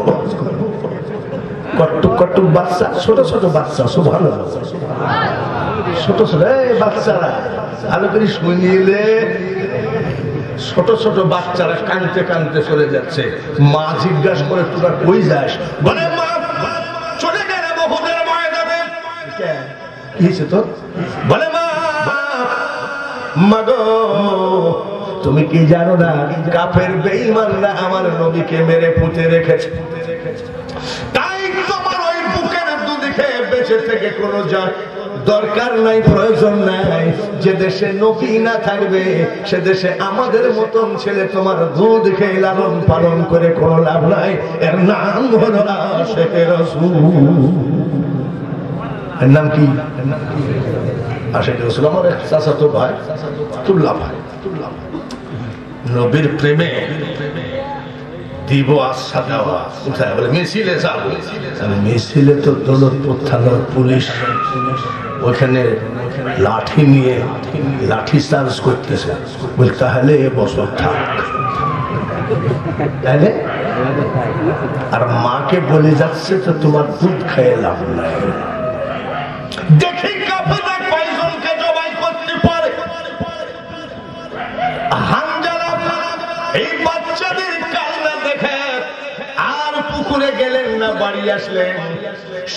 কট্টুক কট্টুক বাচ্চা, ছোট ছোট বাচ্চা, সুবহানাল্লাহ, ছোট ছোট বাচ্চারা ভালো করে শুনিলে, ছোট ছোট বাচ্চারা কানতে কানতে চলে যাচ্ছে। মা জিজ্ঞাসা করে, তোরা কই যাস? বলে মা চলে গেলে বহুদের ময়দানে। কি হয়েছে তোর? বলে মা, মাগো তুমি কি জানো না কাফের বেঈমানরা আমার নবীকে মেরে পুঁতে রেখেছে, তাই তোমার ওই বুকের দুদিকে বেঁচে থেকে কোনো দরকার নাই, প্রয়োজন নাই। যে দেশে নবী না থাকবে সে দেশে আমাদের মতন ছেলে তোমার দুধ খেয়ে লালন পালন করে কোনো লাভ নাই। এর নাম হলো আশিকে রাসূল। এর নাম কি? আশিকে রাসূল। আমার এক চাচাতো ভাই তুল্লা ভাই, নবীর প্রেমে দিব আশা দেওয়া, কোথায় বলে মিছিলে যাবো। মিছিলে তো দৌলতপুর থানার পুলিশ ওখানে লাঠি নিয়ে লাঠি চার্জ করতেছে। বলে তাহলে এ বছর থাক, তাহলে আর মাকে বলে যাচ্ছে তো তোমার দুধ খেয়ে লাভ নাই। দেখি কাফেররা কয়জনকে জবাই করতে পারে। হানজালা এই বাচ্চাদের কান্না দেখে আর পুকুরে গেলেন না, বাড়ি আসলেন।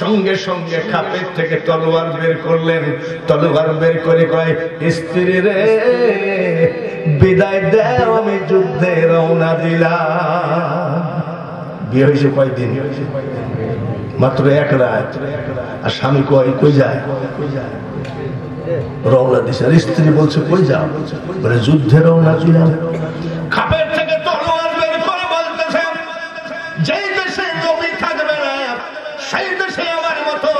সঙ্গে সঙ্গে খাপের থেকে তলোয়ার বের করলেন। তলোয়ার বের করে কয়, স্ত্রী রে বিদায় দাও, আমি যুদ্ধে রওনা দিলাম। বিয়ে হয়েছে কয়দিন? মাত্র এক রাত। আর স্বামী কয় কই যায়? রওনা দিছে। আর স্ত্রী বলছে কই যাও? বলে যুদ্ধে রওনা দিলাম। খাপের থেকে তলোয়ার বের করে বলতেছে, যেই দেশে নবী থাকবে না সেই দেশে আমার মতো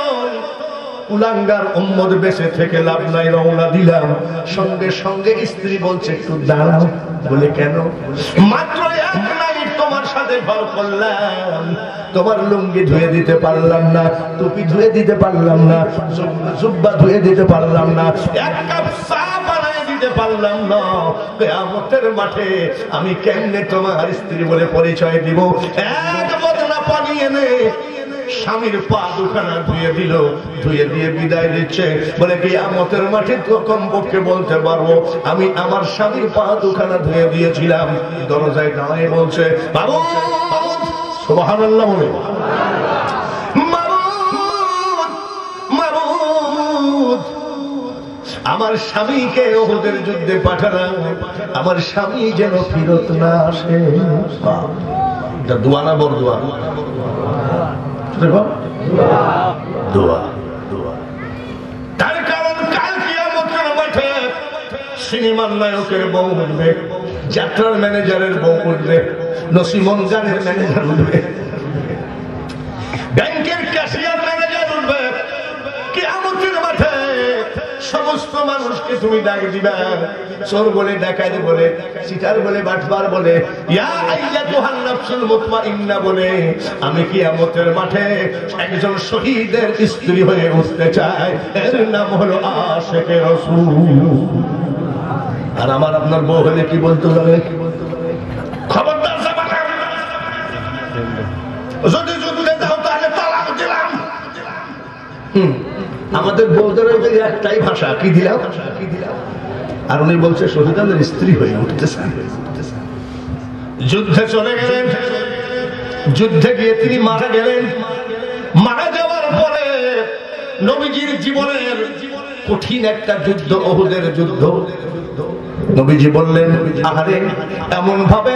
কুলাঙ্গার উম্মত বেঁচে থেকে লাভ নাই, রওনা দিলাম। সঙ্গে সঙ্গে স্ত্রী বলছে একটু দাঁড়াও। বলে কেন? মাত্র এক নাইট তোমার সাথে ঘর করলাম, তোমার লুঙ্গি ধুয়ে দিতে পারলাম না, টুপি ধুয়ে দিতে পারলাম না, জুব্বা ধুয়ে দিতে পারলাম না, এক কাপ চা বানায় দিতে পারলাম না। কিয়ামতের মাঠে আমি কেমনে তোমার স্ত্রী বলে পরিচয় দিব? এক বদনা পানি এনে স্বামীর পা দুখানা ধুয়ে দিল, ধুয়ে দিয়ে বিদায় দিচ্ছে। বলে কিয়ামতের মাঠে তো কমপক্ষে বলতে পারবো আমি আমার স্বামীর পা দুখানা ধুয়ে দিয়েছিলাম। দরজায় দাঁড়িয়ে বলছে বাবু, সুবহানাল্লাহ বলে, আমার স্বামীকে উহুদের যুদ্ধে পাঠালাম, আমার স্বামী যেন ফিরত না আসে। এটা দোয়া না বরদোয়া? দোয়া। তার কারণ কাল কিয়ামতের মাঠে সিনেমার নায়কের বউ উঠবে, যাত্রার ম্যানেজারের বউ উঠবে, নসিমন গানের ম্যানেজার উঠবে, ব্যাংকের ক্যাশিয়ার ম্যানেজার উঠবে। কিয়ামতের মাঠে সমস্ত মানুষকে তুমি ডাক দিবা, চোর বলে, ডাকাত বলে, চিটার বলে, বাটপার বলে, ইয়া আইয়াতুহান নাফসুল মুতমাইন্না বলে। আমি কিয়ামতের মাঠে একজন শহীদের স্ত্রী হয়ে উঠতে চাই, এর নাম হলো আশিকে রাসূল। আর আমার আপনার বউ হলে কি বলতে হবে? খবরদার জামাতা, যদি যুদ্ধে দাও তাহলে তালাক দিলাম। আমাদের বউদের একটাই ভাষা, কি দিলাম। আর উনি বলছে শহীদের স্ত্রী হয়ে উঠতেছে। যুদ্ধে চলে গেলেন, যুদ্ধে গিয়ে তিনি মারা গেলেন। মারা যাওয়ার পরে নবীজির জীবনের কঠিন একটা যুদ্ধ, উহুদের যুদ্ধ। নবীজি বললেন আহারে, এমন ভাবে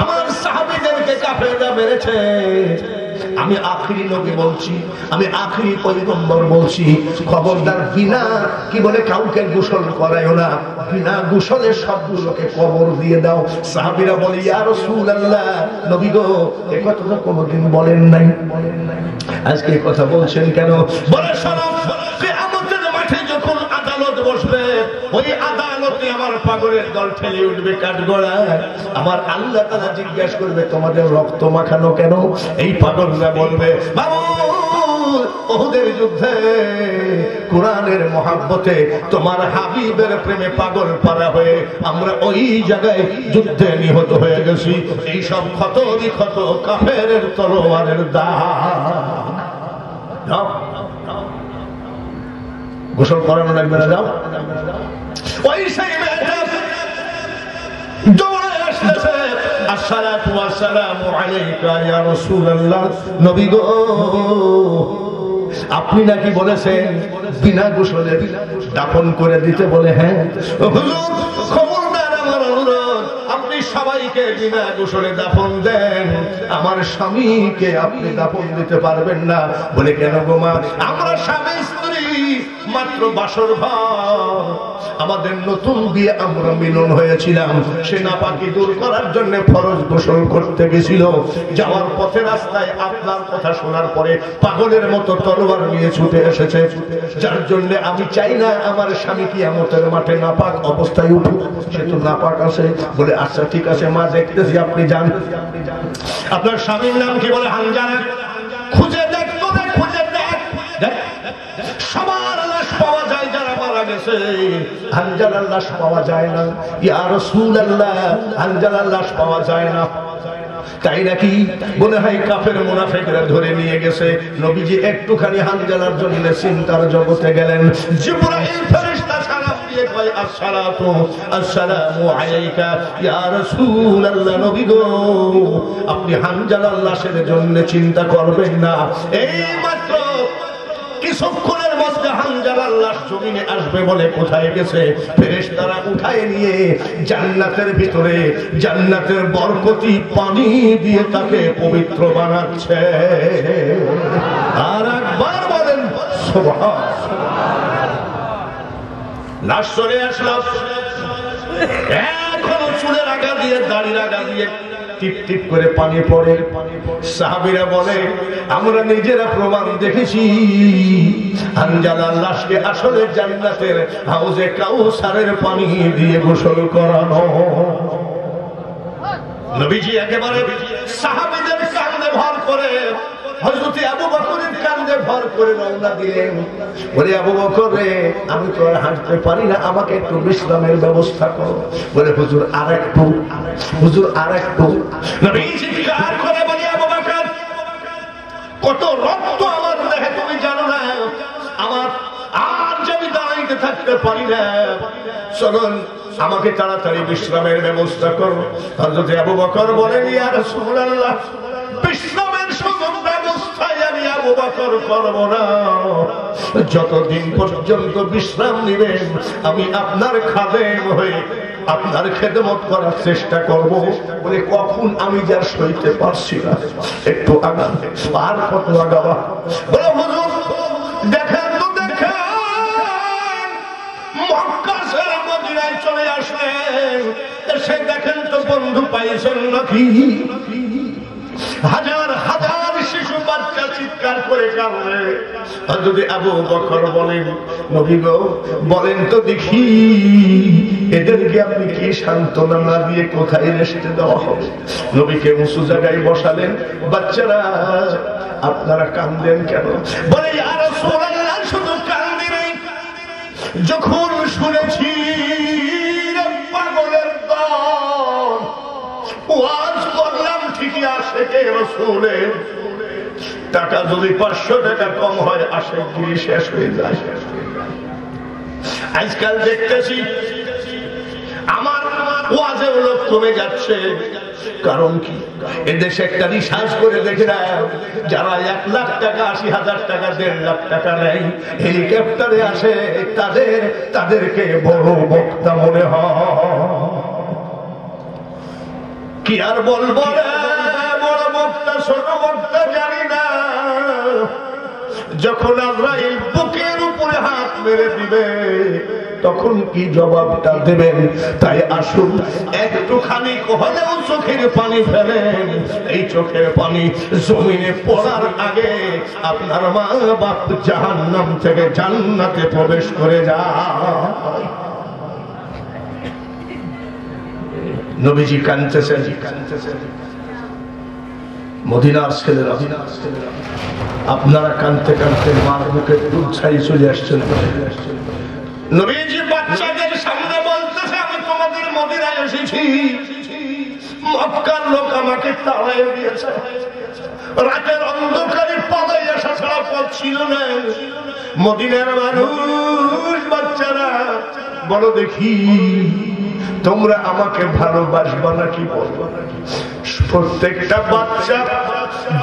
আমার সাহাবীদেরকে কাফেররা মেরেছে, আমি আখিরি নবী বলছি, আমি আখিরি পয়গম্বর বলছি, খবরদার বিনা কি বলে কাউকে গোসল করায়ও না, বিনা গোসলে সবগুলোকে কবর দিয়ে দাও। সাহাবীরা বলে ইয়া রাসূলুল্লাহ, নবী গো এই কথা তো কোনোদিন বলেন নাই, আজকে এই কথা বলছেন কেন? বলে শোনো, কিয়ামতের মাঠে যখন আদালত বসবে, ওই আদালতে আমার পাগলের দল ঠেলে উঠবে কাঠগড়ায়। আমার আল্লাহ তাআলা জিজ্ঞাসা করবে তোমাদের রক্ত মাখানো কেন? এই পাগলরা বলবে বাবু, উহুদের যুদ্ধে কোরআনের মহব্বতে তোমার হাবিবের প্রেমে পাগল পারা হয়ে আমরা ওই জায়গায় যুদ্ধে নিহত হয়ে গেছি। এই সব ক্ষত বিক্ষত কাফেরের তলোয়ারের দাগ। গোসল করানো লাগবে না, যাও। ওই সেই মেয়েটা দৌড়ে আসতেছে, আসসালাতু ওয়াসসালামু আলাইকা ইয়া রাসূলুল্লাহ, নবী গো আপনি নাকি বলেছেন বিনা গোসলে দাফন করে দিতে। বলে হ্যাঁ হুজুর, খবরদার আমার অনুরোধ, আপনি সবাইকে বিনা গোসলে দাফন দেন, আমার স্বামীকে আপনি দাফন দিতে পারবেন না। বলে কেন গো মা? আমরা স্বামী স্ত্রী মাত্র বাসর ঘর, আমাদের নতুন বিয়ে, আমরা মিলন হয়েছিলাম, সে নাপাকি দূর করার জন্য ফরজ গোসল করতে গেছিল। যাওয়ার পথে রাস্তায় আপনার কথা শোনার পরে পাগলের মতো তলোয়ার নিয়ে ছুটে এসেছে, যার জন্য আমি চাই না আমার স্বামী কিয়ামতের মাঠে নাপাক অবস্থায় উঠুক। সে তো নাপাক আছে। বলে আচ্ছা ঠিক আছে মা, দেখতেছি, আপনি যান। আপনার স্বামীর নাম কি? বলে হানজালা। খুঁজে দেখ, খুঁজে দেখ, সবার লাশ পাওয়া যায়, যারা মারা গেছে হানজালার লাশ পাওয়া যায় না। ইয়া রাসূলুল্লাহ, হানজালার লাশ পাওয়া যায় না। তাই নাকি? মনে হয় কাফের মুনাফিকরা ধরে নিয়ে গেছে। নবীজি একটুখানি হানজালার জন্য চিন্তার জগতে গেলেন। জিবরাইল ফেরেশতা সালাম দিয়ে কয় আসসালাতু আসসালামু আলাইকা ইয়া রাসূলুল্লাহ, নবী গো আপনি হানজালার লাশের জন্য চিন্তা করবেন না। এই মাত্র কিছুক্ষণের মধ্যে হানজালার লাশ জমিনে আসবে বলে কোথায় গেছে? ফেরেশতারা উঠায় নিয়ে জান্নাতের ভিতরে জান্নাতের বরকতি পানি দিয়ে তাকে পবিত্র বানাচ্ছে। আর একবার বলেন সুবহানাল্লাহ। লাশ চলে আসলো, এখনো চুলের আগা দিয়ে, দাড়ির আগা দিয়ে টিপ টিপ করে পানি পড়ে। সাহাবীরা বলে আমরা নিজেরা প্রমাণ দেখেছি হানজালার লাশকে আসলে জান্নাতের হাউজে কাউসারের পানি দিয়ে গোসল করানো। নবীজি একেবারে সাহাবীদের কাঁধে ভর করে হযরত আবু বকরের কাঁধে ভর করে রওনা দিলেন। বলে আবু বকর রে, আমি তো আর হাঁটতে পারি না, আমাকে একটু বিশ্রামের ব্যবস্থা করো। বলে হুজুর আরেকটু, হুজুর আরেকটু। নবীজি চিৎকার করে বলে আবু বকর, কত রক্ত আমার দেহে তুমি জানো না, আমার আর যদি দাঁড়াইতে থাকতে পারি না, চলুন আমাকে তাড়াতাড়ি বিশ্রামের ব্যবস্থা করো। হযরত আবু বকর বলেন ইয়া রাসূলুল্লাহ, বিশ্রামের সুযোগ ব্যবস্থায় আমি আবু বকর করব না, যতদিন পর্যন্ত বিশ্রাম নেবেন আমি আপনার খাদেম হয়ে আপনার খেদমত করার চেষ্টা করব। বলে কখন আমি যার সইতে পারছি না, একটু আগান। আর কত আগাবা? বলে হুজুর দেখেন তো দেখেন, মক্কা ছেড়ে মদিনায় চলে আসলেন, এসে দেখেন তো বন্ধু পাইছেন নাকি? হাজার হাজার শিশু বাচ্চা চিৎকার করে কাঁদে। যদি আবু বকর বলেন নবী গো বলেন তো দেখি, এদেরকে আপনি কি সান্ত্বনা না দিয়ে কোথায় রেস্টে দেওয়া হবে? নবীকে উঁচু জায়গায় বসালেন। বাচ্চারা আপনারা কাঁদেন কেন? বলে ইয়া রাসূলুল্লাহ, শুধু কান্দি নাই, যখন শুনেছি পাগলের দল ওয়াজ করলাম ঠিকই, আশেকে রাসূলের টাকা যদি 500 টাকা কম হয় আশেকগিরি শেষ হয়ে যায়। আজকাল দেখতেছি আমার ওয়াজের লোক কমে যাচ্ছে। কারণ কি? এদেশে একটা রিসার্চ করে দেখে না, যারা 1 লাখ টাকা 80,000 টাকা 1.5 লাখ টাকা নেয় হেলিকপ্টারে আসে, তাদেরকে বড় বক্তা মনে হয়। কি আর বলবো রে, বড় বক্তা ছোট বক্তা জানি না। যখন আজরাইল বুকের উপরে হাত মেরে দিবে তখন কি জবাবটা দেবেন? তাই আসুন একটুখানি হলেও চোখের পানি ফেলেন। এই চোখের পানি জমিনে পড়ার আগে আপনার মা বাপ জাহান্নাম থেকে জান্নাতে প্রবেশ করে যায়। নবীজি কাঁদতেছেন, মদিনার ছেলেরা আপনারা কাঁদতে কাঁদতে মার মুখে দুধ ছাই চলে আসছেন। নবীজি বাচ্চাদের সামনে বলতেছে আমি তোমাদের মদিনায় এসেছি, মক্কার লোক আমাকে তাড়াই দিয়েছে, রাতের অন্ধকারে পালাই আসা ছাড়া পথ ছিল না। মদিনার মানুষ বাচ্চারা বলো দেখি তোমরা আমাকে ভালোবাসবা নাকি বলবো? প্রত্যেকটা বাচ্চা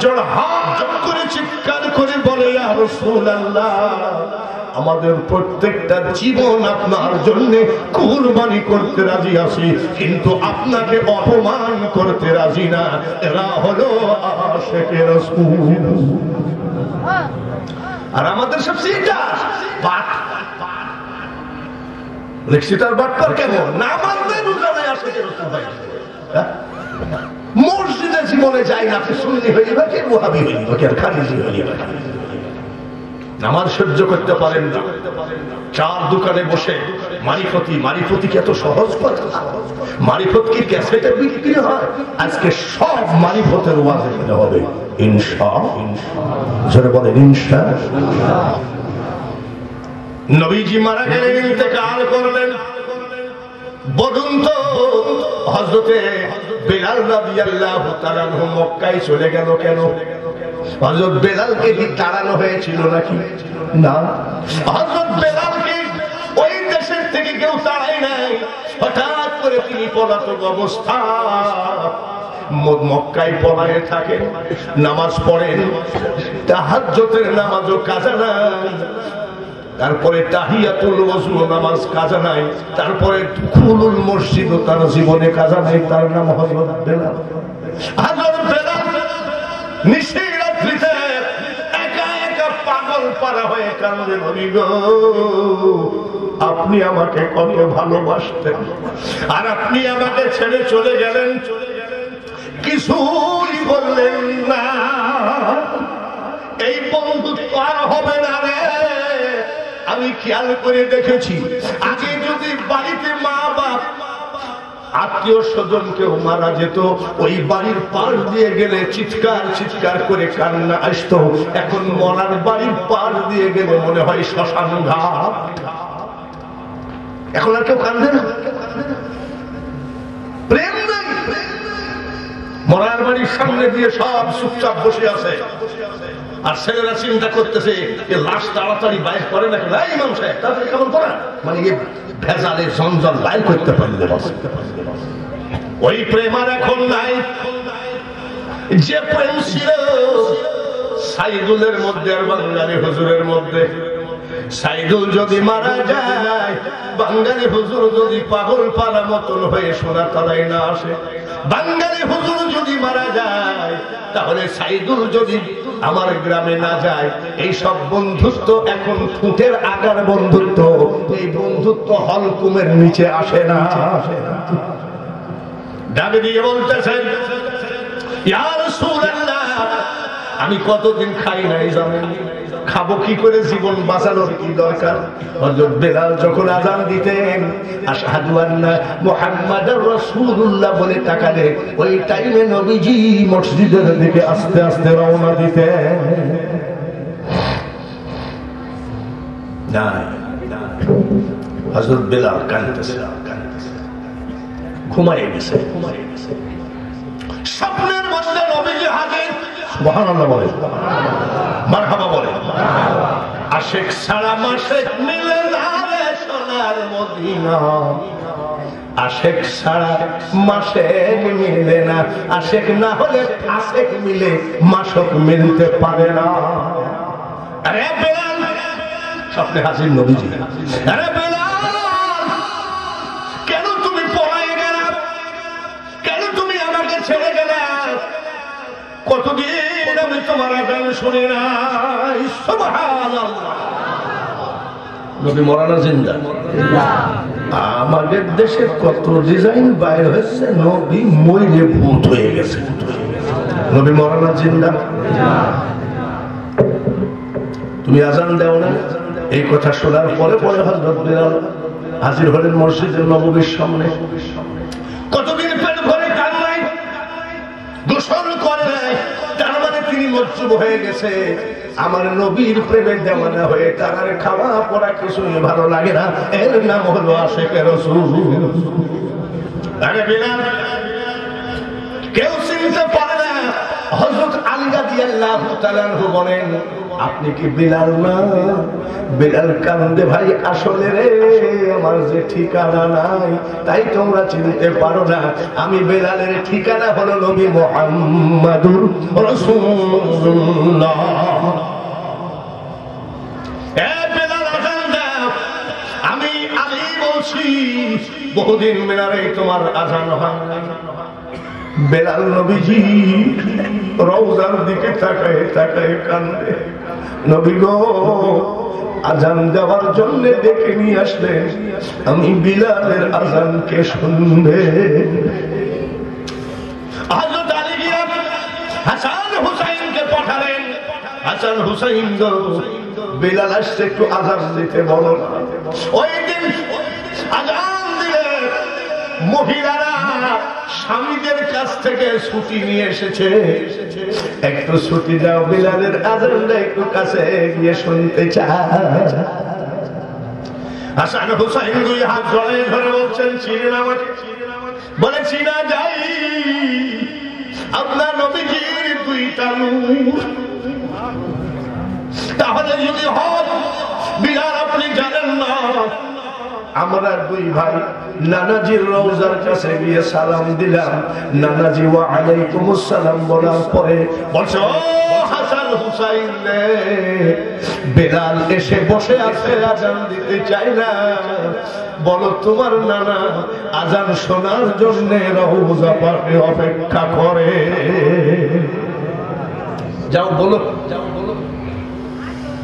জোর হাত করে চিৎকার করে বলে ইয়া রাসূলুল্লাহ, আমাদের প্রত্যেকটা জীবন আপনার জন্য কুরবানি করতে রাজি আছি, কিন্তু আপনাকে অপমান করতে রাজি না। এরা হলো আশিকে রাসূল। আর আমাদের সবচেয়ে বাট লেখছিটার বাটপার কেমন নামাজে রোজায় আশিকে রাসূল ভাই। মসজিদে জীবনে যায় না, আপনি সুন্নি হয়ে যাবে, কে ওয়াহাবি হয়ে যাবে, কে খারিজি হয়ে যাবে, নামাজ সহ্য করতে পারেন না। চার দোকানে বসে মারিফতি কি এত সহজ কথা? মারিফত কি ক্যাসেটে বিক্রি হয়? আজকে সব মারিফতের ওয়াজে হবে ইনশাআল্লাহ। জোরে বলেন ইনশাআল্লাহ। নবীজি মারা গেলেন, ইন্তেকাল করলেন। বলুন তো হযরতে বেলাল রাদিয়াল্লাহু তাআলা মক্কায় চলে গেল কেন? হযরত বেলালকে কি তাড়ানো হয়েছিল নাকি? না, হযরত বেলালকে ওই দেশের থেকে কেউ তাড়ায় নাই। হঠাৎ করে তিনি পলাতক অবস্থা মক্কায় পলায়ে থাকেন, নামাজ পড়েন, তাহাজ্জুদের নামাজও কাজা নাই, তারপরে তাহিয়াতুল ওযু নামাজ কাজা নাই, তারপরে দুখুলুল মসজিদ তার জীবনে কাজা নাই। তার নাম হযরত বেলাল। হযরত বেলাল নিশি রাত্রিতে একা একা পাগল পারা হয়ে কান্দে, নবী গো আপনি আমাকে কত ভালোবাসতেন, আর আপনি আমাকে ছেড়ে চলে গেলেন। কিছুই বললেন না। এই বন্ধুত্ব আর হবে না রে। আমি খেয়াল করে দেখেছি, আগে যদি বাড়িতে মা বাপ আত্মীয় স্বজন কেউ মারা যেত, ওই বাড়ির পাশ দিয়ে গেলে চিৎকার চিৎকার করে কান্না আসতো। এখন মরার বাড়ির পাশ দিয়ে গেলে মনে হয় শ্মশান ঘাট। এখন আর কেউ কান্দে না, প্রেম নাই। মরার বাড়ির সামনে দিয়ে সব চুপচাপ বসে আছে, আর ছেলেরা চিন্তা করতেছে যে লাশ তাড়াতাড়ি বাইর করে না। এই ইমাম সাহেব তাড়াতাড়ি কেমন করা, মানে ভেজালের জঞ্জাল বাইর করতে পারলে ওই প্রেম আর এখন নাই। যে প্রেম ছিল সাইদুলের মধ্যে আর বাঙালি হুজুরের মধ্যে, সাইদুল যদি মারা যায়, বাঙালি হুজুর যদি পাগল পালা মতন হয়ে সোনা তলায় না আসে, বাঙালি হুজুর যদি মারা যায়, তাহলে সাইদুল যদি আমার গ্রামে না যায়, এই সব বন্ধুত্ব এখন ফুটের আগার বন্ধুত্ব। এই বন্ধুত্ব হলকুমের নিচে আসে না। ডাকে দিয়ে বলতেছেন, ইয়া রাসূলুল্লাহ, আমি কতদিন খাই নাই জানেন, খাবো কি করে, জীবন বাঁচানোর কি দরকার। হযরত বেলাল যখন আযান দিতেন, আশহাদু আন্না মুহাম্মাদুর রাসূলুল্লাহ বলে তাকালে, ওই টাইমে নবীজি মসজিদের দিকে আস্তে আস্তে রওনা দিতেন। না, হযরত বেলাল কাঁদতেছে, ঘুমায় গেছে। স্বপ্নের মধ্যে নবীজি হাজির। সুবহানাল্লাহ বলে, মারহাবা বলে। আশিক ছাড়া মাশিক মিলে না রে সোনার মদিনা, আশিক ছাড়া মাশিক মিলে না, আশিক না হলে আশিক মিলে মাশক মিলতে পারে না। আরে বেলাল, স্বপ্নে হাজির নবীজি। আরে বেলাল, কেন তুমি পলায়ে গেলে, কেন তুমি আমাকে ছেড়ে গেলে? কতদিন আমি তোমার আযান শুনি নাই। সুবহানাল্লাহ। নবী মরানা জিন্দা। আমাদের দেশে কত ডিজাইন বাইর হয়েছে, নবী মইলে ভূত হয়ে গেছে। নবী মরানা জিন্দা। তুমি আযান দাও না, এই কথা শোনার পরে পরে হযরত বেলাল হাজির হলেন মসজিদের নববীর সামনে। কতদিন পেট ভরে কান্নায় দূষণ করে নাই, তার মানে তিনি মজবুত হয়ে গেছে। আমার নবীর প্রেমের দেওয়ানা হয়ে তার আর খাওয়া পড়া কিছুই ভালো লাগে না। এর নাম হলো আশিকে রাসূল। আরে বেলাল, কেউ চিনতে পারে না। হযরত আলী রাদিয়াল্লাহু তাআলা আনহু বলেন, আপনি কি বেলাল না? বেলাল কান্দে, ভাই আসলে রে আমার যে ঠিকানা নাই, তাই তোমরা চিনতে পারো না। আমি বেলালের ঠিকানা হলো নবী মুহাম্মাদুর রাসূলুল্লাহ। এ বেলাল, আযান দাও। আমি আলী বলছি, বহুদিন মেলারে তোমার আযান হয় না। বেলাল নবীজি রওজার দিকে তাকায় তাকায় কান্দে। নবী গো, আযান দেওয়ার জন্য ডেকে নিয়ে আসলেন, আমি বিলালের আযানকে শুনবে। হযরত আলী গিয়ে হাসান হুসাইনকে পাঠালেন। হাসান হুসাইন গো, বিলাল আসছে, একটু আযান দিতে বলো না। ওই দিন আযান দিলে মহিলারা স্বামীদের কাছ থেকে ছুটি নিয়ে এসেছে। একটু ছুটি দাও, বিলালের আযানটা একটু কাছে গিয়ে শুনতে চায়। হাসান হুসাইন দুই হাত জড়িয়ে ধরে বলছেন, চিনেন আমাকে? বলে, চিনা যাই, আপনার নবীজির দুইটা নূর। তাহলে যদি হয় বিলাল আপনি জানেন না, আমরা দুই ভাই নানাজির রওজার কাছে গিয়ে সালাম দিলাম। নানাজি ওয়া আলাইকুমুস সালাম বলার পরে বলছে, ও হাসান হুসাইন রে, বেলাল এসে বসে আছে, আযান দিতে চায় না। বলো তোমার নানা আযান শোনার জন্য রওজা পাশে অপেক্ষা করে। যাও বলো,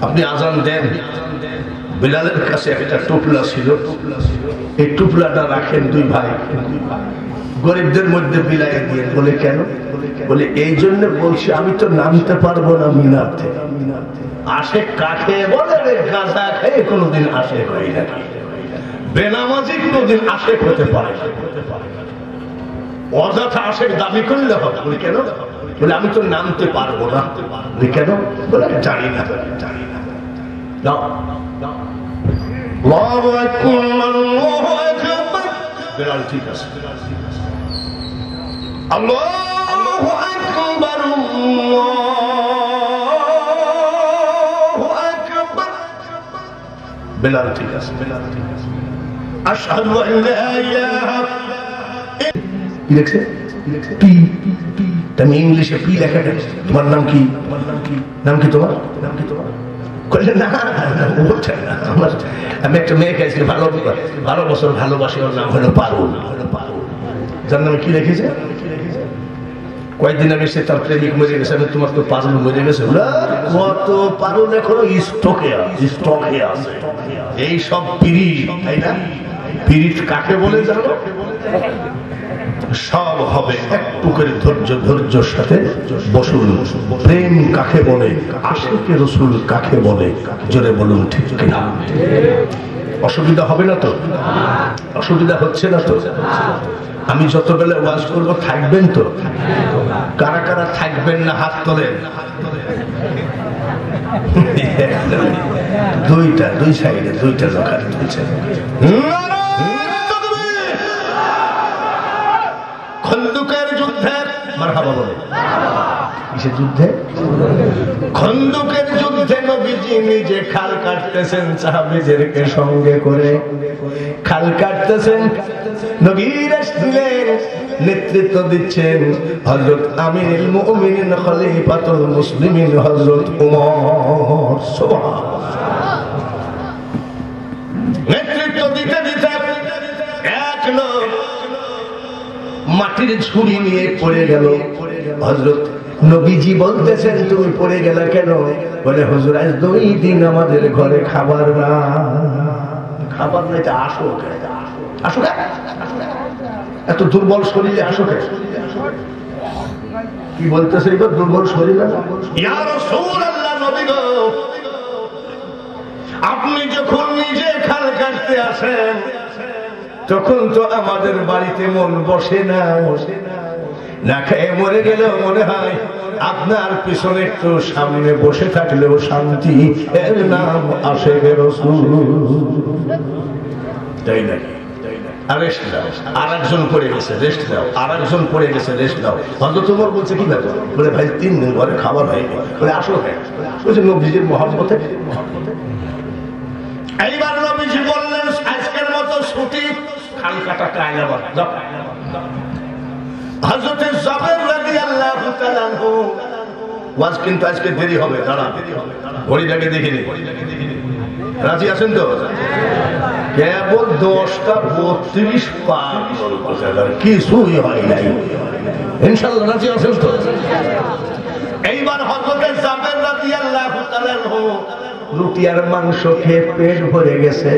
আপনি আযান দেন। বিলালের কাছে একটা টুপলা ছিল, এই টুপলাটা রাখেন দুই ভাই। গরিবদের মধ্যে বিলাই দিয়ে। বলে কেন? বলে এই জন্য বলছি, আমি তো নামতে পারবো না মিনার থেকে। আসে কাকে বলে? গাঁজা খেয়ে কোনোদিন আসে হয় নাকি? বেনামাজি কোনোদিন আসে হতে পারে? অযথা আসে দাবি করলে হবে। বলে কেন? বলে আমি তো নামতে পারবো না। বলে কেন? বলে জানি না, জানি না। আল্লাহু আকবার, আল্লাহু আকবার। বেলাল ঠিক আছে। আল্লাহু আকবার, আল্লাহু আকবার। বেলাল ঠিক আছে, বেলাল ঠিক আছে। আশহাদু আন লা ইলাহা। কি লিখছে? পি। তুমি ইংলিশে পি লেখা কেন? তোমার নাম কি? নাম কি তোমার? নাম কি তোমার? না, আমি একটা মেয়েকে আজকে 12 বছর ভালোবাসি, ওর নাম হলো পারুল। যার নামে কি রেখেছে? কয়েকদিন আগে সে তার প্রেমিক মরে গেছে। আমি তোমার তো পারুল মরে গেছে। কত পারুল এখনো স্টকে আছে। এই সব পিরিত, তাই না? পিরিত কাকে বলে জানো? সব হবে একটু করে ধৈর্যের সাথে বসুন। প্রেম কাকে বলে? আশিকে রাসূল কাকে বলে? জোরে বলুন ঠিক কিনা? অসুবিধা হবে না তো? অসুবিধা হচ্ছে না তো? আমি যত বেলা ওয়াজ করবো থাকবেন তো? কারা কারা থাকবেন না হাত তোলেন। দুই সাইডে দুইটা লোক হাত তুলছে। খন্দকের যুদ্ধে মারহাবা বলে। কিসের যুদ্ধে? খন্দকের যুদ্ধে নবীজি নিজে খাল কাটতেছেন, সাহাবীদেরকে সঙ্গে করে খাল কাটতেছেন। নবীর আসলেন, নেতৃত্ব দিচ্ছেন হযরত আমিরুল মুমিনিন খলিফাতুল মুসলিমিন হযরত ওমর। সুবহানাল্লাহ। নেতৃত্ব দিতে দিতে এক লোক মাটির ঝুড়ি নিয়ে পড়ে গেল। হযরত নবীজি বলতেছেন, তুমি পড়ে গেলা কেন? বলে হুজুর, আজ 2 দিন আমাদের ঘরে খাবার না। খাবার নাই তো আসো আসো, এত দুর্বল শরীরে আসো কে? কি বলতেছে এবার? দুর্বল শরীর। ইয়া রাসূলুল্লাহ, নবী গো, আপনি যখন নিজে খাল কাটতে আসেন তখন তো আমাদের বাড়িতে মন বসে না। না খেয়ে মরে গেলেও মনে হয় আপনার পিছনে একটু সামনে বসে থাকলেও শান্তি। এর নাম আশিকে রাসূল। তাই নাকি? রেস্ট দাও। আরেকজন পড়ে গেছে, রেস্ট দাও। আরেকজন পড়ে গেছে, রেস্ট দাও। হযরত ওমর বলছে কি ব্যাপার? বলে ভাই 3 দিন ঘরে খাবার হয়নি। বলে আসো কেন? বলছে নবীজির মহব্বতে। এইবার নবীজি বললেন, আজকের মতো ছুটি, খাল কাটা কায়লা বাদ দাও। হযরত জাবের রাদিয়াল্লাহু তাআলা আনহু, ওয়াজ কিন্তু আজকে দেরি হবে, দাঁড়া, ঘড়িটাকে দেখে নে। রাজি আছেন তো? কেবল 10:32 পার কিছুই হয় নাই। ইনশাআল্লাহ রাজি আছেন তো? এইবার হযরত জাবের রাদিয়াল্লাহু তাআলা আনহু রুটি আর মাংস খেয়ে পেট ভরে গেছে,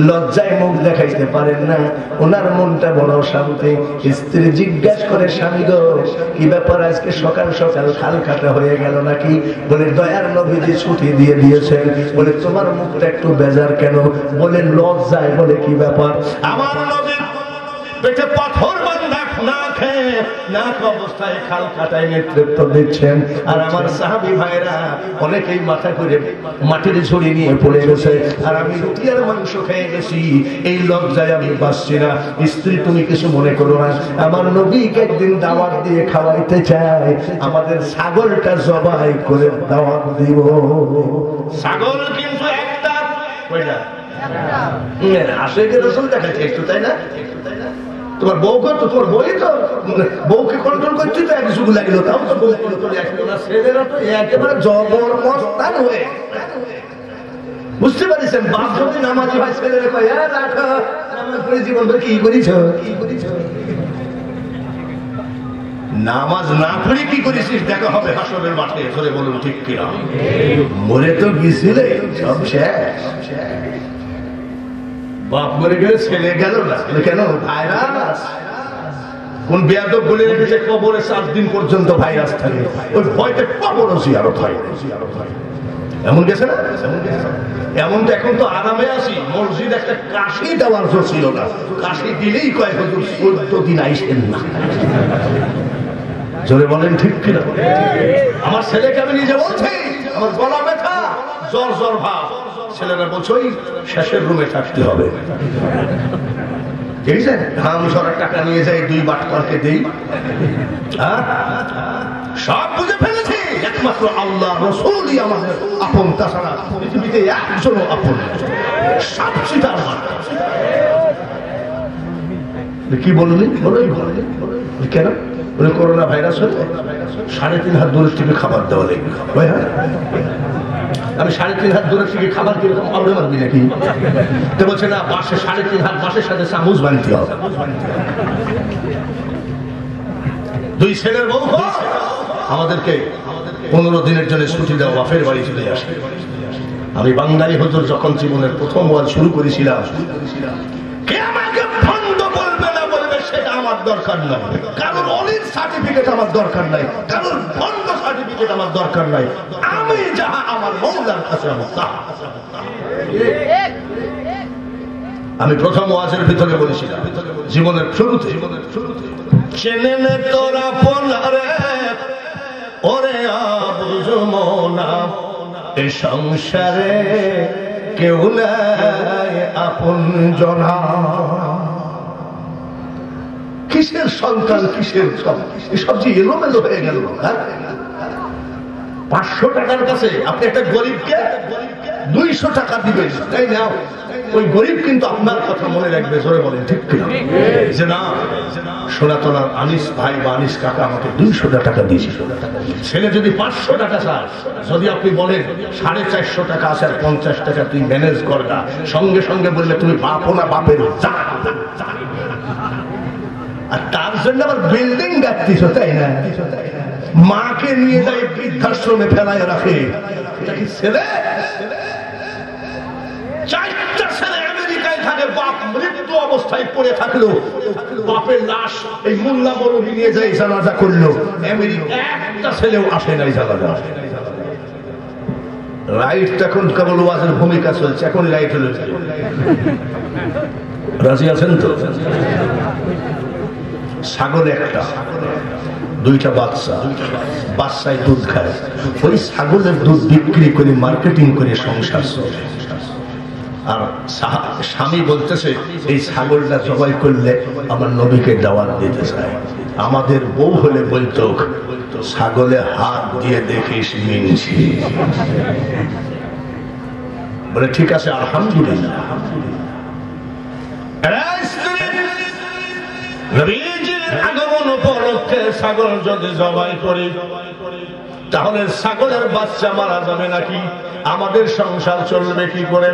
লজ্জায় মুখ দেখাইতে পারেন না। ওনার মনটা বড় শান্তি। স্ত্রী জিজ্ঞাসা করে, স্বামী গো, কি ব্যাপার আজকে সকাল সকাল খাল কাটা হয়ে গেল নাকি? বলে দয়ার নবীজি ছুটি দিয়ে দিয়েছেন। বলে তোমার মুখটা একটু বেজার কেন? বলে লজ্জায়। বলে কি ব্যাপার? আমার নবী পেটে পাথর বাঁধা না খেয়ে না অবস্থায় খাল কাটায় নেতৃত্ব দিচ্ছেন, আর আমার সাহাবী ভাইরা অনেকেই মাথা করে মাটির ঝুড়ি নিয়ে পড়ে গেছে, আর আমি রুটি আর মাংস খেয়ে গেছি। এই লজ্জায় আমি বাঁচছি না। স্ত্রী, তুমি কিছু মনে করো না, আমার নবীকে একদিন দাওয়াত দিয়ে খাওয়াইতে চাই। আমাদের ছাগলটা জবাই করে দাওয়াত দিব। ছাগল কিন্তু একটা, আশিকে রাসূল দেখাচ্ছে একটু, তাই না? তোমার বউকে তো, তোমার বই তো বউকে কন্ট্রোল করছি তো, এক যুগ লাগলো, তাও তো বউগুলো চলে আসলো না। ছেলেরা তো একেবারে জবর মস্তান হয়ে, বুঝতে পারছেন? বাপ যদি নামাজি হয়, ছেলেরা কয় রাখো নামাজ পড়ে জীবন ধরে কি করিস, কি করিস? নামাজ না পড়ে কি করেছিস দেখা হবে হাসরের মাঠে। ধরে বলুন ঠিক কিনা? মরে তো গেছিলে, সব শেষ। বাপ মরে গেলে ছেলে গেল না, কেন? ভাইরাস। কোন বেয়াদব বলে রেখেছে কবরে 7 দিন পর্যন্ত ভাইরাস থাকে, ওই ভয়তে কবরও জিয়ারত হয়। এমন গেছে না? এমন তো এখন তো আরামে আসি, মসজিদ একটা কাশি দেওয়ার জো ছিল না, কাশি দিলেই কয় হুজুর 14 দিন আইসেন না। জোরে বলেন ঠিক কিনা? আমার ছেলেকে আমি নিজে বলছি, আমার গলা ব্যথা, জ্বর জ্বর ভাব, ছেলেরা বলছে ওই শেষের রুমে থাকতে হবে। ঠিক আছে, ধাম সরার টাকা নিয়ে যাই, 2 বাটপারকে দেই, সব বুঝে ফেলেছি। একমাত্র আল্লাহ রাসূলই আমাদের আপন, তাছাড়া পৃথিবীতে একজনও আপন। সব চিতার মাত্র। কি বললি? কেন? বলে করোনা ভাইরাস হলে 3.5 হাত দূরের থেকে খাবার দেওয়া লাগবে। আমি 3.5 হাত দূরের থেকে খাবার কিরকম আবরে মারবি নাকি? তো বলছে না, বাসে 3.5 হাত, বাসের সাথে চামচ বানতে হবে। 2 ছেলের বউ আমাদেরকে 15 দিনের জন্য ছুটি দেওয়া, বাপের বাড়ি চলে আসে। আমি বাঙালি হুজুর যখন জীবনের প্রথম ওয়াজ শুরু করেছিলাম, কে আমাকে বন্ধ করবে না বলবে সেটা আমার দরকার নাই, কারোর অলির সার্টিফিকেট আমার দরকার নাই, কারোর বন্ধ সার্টিফিকেট আমার দরকার নাই, আমি যাহা আমার মওলার কাছে আমার তা। আমি প্রথম ওয়াজের ভিতরে বলেছিলাম, জীবনের শুরুতে, চেনে নে তোরা পনারে ওরে আবুজমনা, এ সংসারে কেউ নাই আপন জনা। কিসের সন্তান, কিসের সব, এসব যে এলোমেলো হয়ে গেল। 500 টাকার কাছে আপনি একটা গরিবকে 200 টাকা দিবেন, তাই না? ওই গরিব কিন্তু আপনার কথা মনে রাখবে। জোরে বলেন ঠিক কিনা? যে না, সোনাতলার আনিস ভাই বা আনিস কাকা আমাকে 200 টাকা দিয়েছে। ছেলে যদি 500 টাকা চায়, যদি আপনি বলেন 450 টাকা আছে আর 50 টাকা তুই ম্যানেজ কর না, সঙ্গে সঙ্গে বললে তুমি বাপও না বাপের, আর তার জন্য আবার বিল্ডিং গাড়তিস, তাই না? মাকে নিয়ে যায় বৃদ্ধাশ্রমে ফেলায় রাখে, এটা কি ছেলে? 4টা ছেলে আমেরিকায় থাকে, বাপ মৃত্যু অবস্থায় পড়ে থাকলো, বাপের লাশ এই মোল্লা মৌলভী নিয়ে যায় জানাজা করলো, আমেরিকা একটা ছেলেও আসে নাই জানাজা। রাইট তখন কেবল ওয়াজের ভূমিকা চলছে, এখন রাইট হলো। রাজি আছেন তো? ছাগল একটা, 2টা বাচ্চা, বাচ্চায় দুধ খায়, ওই ছাগলের দুধ বিক্রি করে মার্কেটিং করে সংসার চলে। আর স্বামী বলতেছে এই ছাগলটা জবাই করলে আমার নবীকে দাওয়াত দিতে চায়। আমাদের বউ হলে বলতো ছাগলে হাত দিয়ে দেখিস মিনছি, বলে ঠিক আছে আলহামদুলিল্লাহ। আগমন উপলক্ষে ছাগল যদি জবাই করি, তাহলে ছাগলের বাচ্চা মারা যাবে নাকি? আমাদের সংসার চলবে কি করে?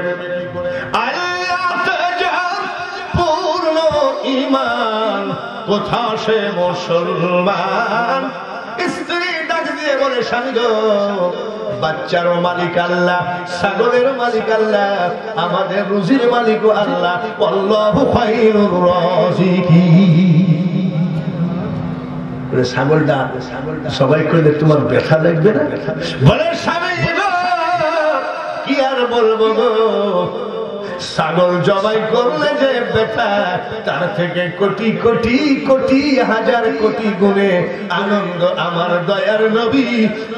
পূর্ণ ঈমান কোথা সে মুসলমান? স্ত্রী ডাক দিয়ে বলে, স্বামী গো, বাচ্চারও মালিক আল্লাহ, ছাগলের মালিক আল্লাহ, আমাদের রুজির মালিক আল্লাহ। আল্লাহু খায়রুর রাযিকিন। ছাগলটা সবাই করলে তোমার ব্যথা লাগবে না? বলে স্বামী কি আর বলবো গো, ছাগল জবাই করলে যে ব্যথা, তার থেকে কোটি কোটি কোটি হাজার কোটি গুণে আনন্দ আমার দয়ার নবী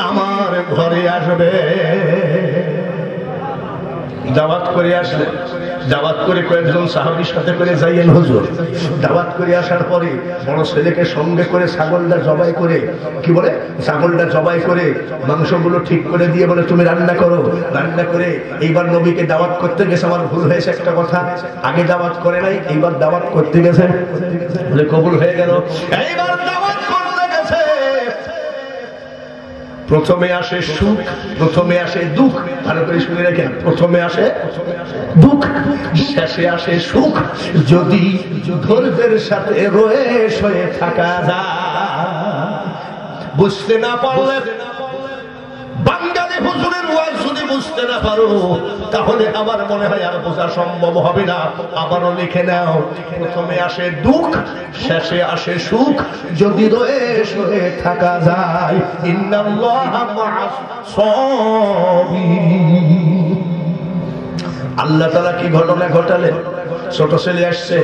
আমার ঘরে আসবে। দাওয়াত করে আসলে, দাওয়াত করে কয়েকজন সাহাবীর সাথে করে যাইয়েন হুজুর। দাওয়াত করে আসার পরে বড় ছেলেকে সঙ্গে করে ছাগলটা জবাই করে, কি বলে, ছাগলটা জবাই করে মাংসগুলো ঠিক করে দিয়ে বলে তুমি রান্না করো। রান্না করে এইবার নবীকে দাওয়াত করতে গেছে। আমার ভুল হয়েছে একটা কথা, আগে দাওয়াত করে নাই, এইবার দাওয়াত করতে গেছে, বলে কবুল হয়ে গেল। এইবার দাওয়াত করতে গেছে, প্রথমে আসে সুখ, প্রথমে আসে দুঃখ। ভালো করে শুনে রাখেন, প্রথমে আসে দুঃখ, শেষে আসে সুখ। যদি ধৈর্যের সাথে রয়ে সয়ে থাকা যায়। বুঝতে না পারলে বাঙালি হুজুরের ওয়াজ যদি বুঝতে না পারো তাহলে আমার মনে হয় আর বোঝা সম্ভব হবে না। আবারও লিখে নাও, প্রথমে আসে দুঃখ, শেষে আসে সুখ, যদি রয়ে সয়ে থাকা যায়। ইন্নাল্লাহা মা'আস সাবিরিন। আল্লাহ তাআলা কি ঘটনা ঘটালেন? ছোট ছেলে আসছে,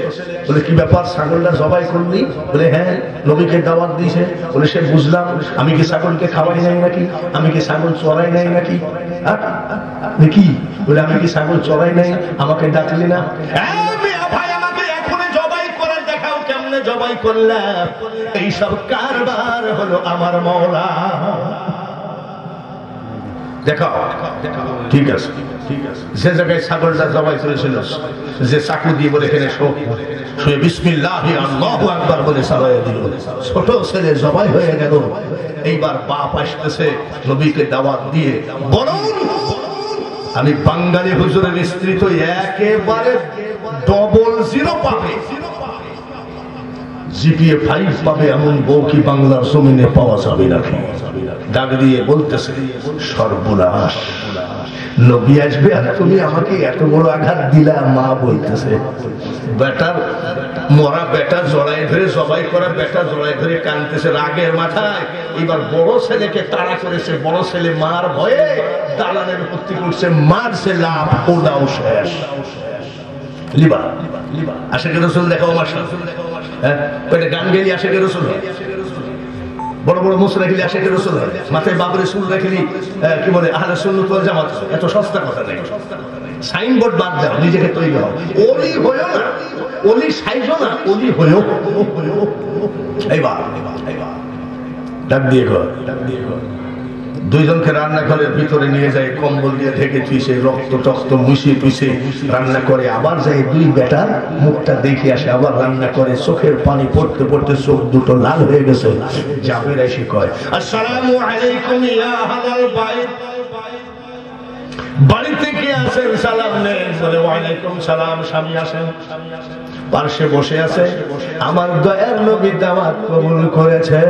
বলে কি ব্যাপার, ছাগলটা জবাই করলি? বলে হ্যাঁ, নবীকে দাওয়াত দিয়েছে। বলে সে বুঝলাম, আমি কি ছাগলকে খাওয়াই নাই নাকি? আমি কি ছাগল চড়াই নাই নাকি? কি বলে আমি কি ছাগল চড়াই নাই? আমাকে ডাকলি না? ভাই আমাকে এখনই জবাই করে দেখাও, কেমনে জবাই করলাম। এইসব কারবার হলো আমার মওলা। দেখাও, ঠিক আছে, যে জায়গায় ছাগলটা জবাই করেছিল, যে চাকু দিয়ে বলে এখানে শুয়ে বিসমিল্লাহি আল্লাহু আকবার বলে চালাইয়া দিল। ছোট ছেলে জবাই হয়ে গেল। এইবার বাপ আসতেছে নবীকে দাওয়াত দিয়ে, বলুন আমি বাঙালি হুজুরের স্ত্রী তো একেবারে 00 পাবে, জিপিএ 5 পাবে, এমন বউ কি বাংলার জমিনে পাওয়া যাবে নাকি? ডাক দিয়ে বলতেছে, সর্বনাশ, নবী আসবে আর তুমি আমাকে এত বড় আঘাত দিলা। মা বলতেছে, বেটার মরা বেটা জড়াই ধরে জবাই করা বেটা জড়াই ধরে কাঁদতেছে রাগের মাথায়। এবার বড় ছেলেকে তাড়া করেছে, বড় ছেলে মার ভয়ে দালানের উপস্থিত করছে, মারছে লাভ, ওটাও শেষ। লিবা আশেকে রসুল দেখাও আমার সাথে, হ্যাঁ গান গেলি আশেকে রসুল, বড় বড় মুস রাখলি আশেকে রসুল, মাথায় বাবরে চুল রাখলি কি বলে আহলে সুন্নাত ওয়াল জামাত। এত সস্তা কথা নেই, সাইনবোর্ড বাদ দাও, নিজেকে তৈরি হও। ওলি হয়েও না, ওলি সাইজও না, ওলি হয়েও। এইবার ডাক দিয়ে ঘর, দুইজনকে রান্নাঘরের ভিতরে নিয়ে যায়, কম্বল দিয়ে ঢেকে থুইছে, রক্ত টক্ত মুছিয়ে টুইছে, রান্না করে। আবার যায় দুই বেটার মুখটা দেখে আসে, আবার রান্না করে। চোখের পানি পড়তে পড়তে চোখ দুটো লাল হয়ে গেছে। জাবের এসে কয়, আসসালামু আলাইকুম ইয়া আহলাল বাইত, বাড়িতে কে আছেন? সালাম নেন। বলে ওয়ালাইকুম সালাম, স্বামী আসেন। পাশে বসে আছে, আমার দয়ার নবী দাওয়াত কবুল করেছে।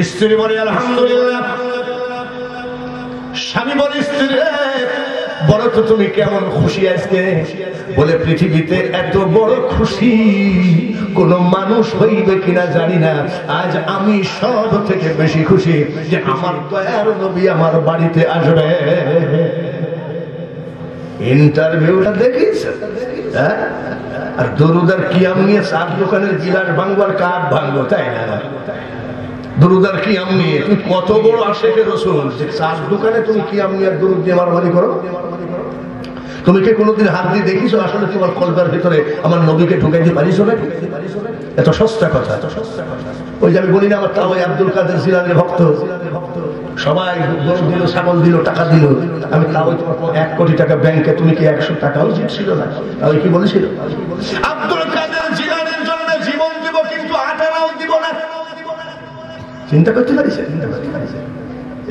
স্ত্রী বলে আলহামদুলিল্লাহ। স্বামী বলে, স্ত্রী বলো তো তুমি কেমন খুশি আজকে? বলে পৃথিবীতে এত বড় খুশি কোন মানুষ হইবে কিনা জানি না, আজ আমি সব থেকে বেশি খুশি যে আমার দয়ার নবী আমার বাড়িতে আসবে। ইন্টারভিউটা দেখিস, হ্যাঁ? আর দরুদার কিয়াম নিয়ে চার দোকানের গিলাস ভাঙবার কাঠ ভাঙবো, তাই না? দরুদার কিয়াম নিয়ে তুমি কত বড় আশেকে রাসূল, যে চার দোকানে তুমি কিয়াম নিয়ে দরুদ দিয়ে মারামারি করো। তুমি কি কোনোদিন হাত দিয়ে দেখিছো আসলে তোমার কলবার ভিতরে আমার নবীকে ঢুকাইতে পারিস নাকি? এত সস্তা কথা, এত সস্তা কথা। ওই যে আমি বলি না, আমার তাও আব্দুল কাদের জিলানীর ভক্ত, সবাই গরু দিল, ছাগল দিল, টাকা দিল। আমি তাও 1 কোটি টাকা ব্যাংকে, তুমি কি 100 টাকাও ছিল না? তাহলে কি বলেছিল? আব্দুল কাদের জিলানীর জন্য জীবন দিব, কিন্তু 8 আনাও দিব না। চিন্তা করতে পারিস?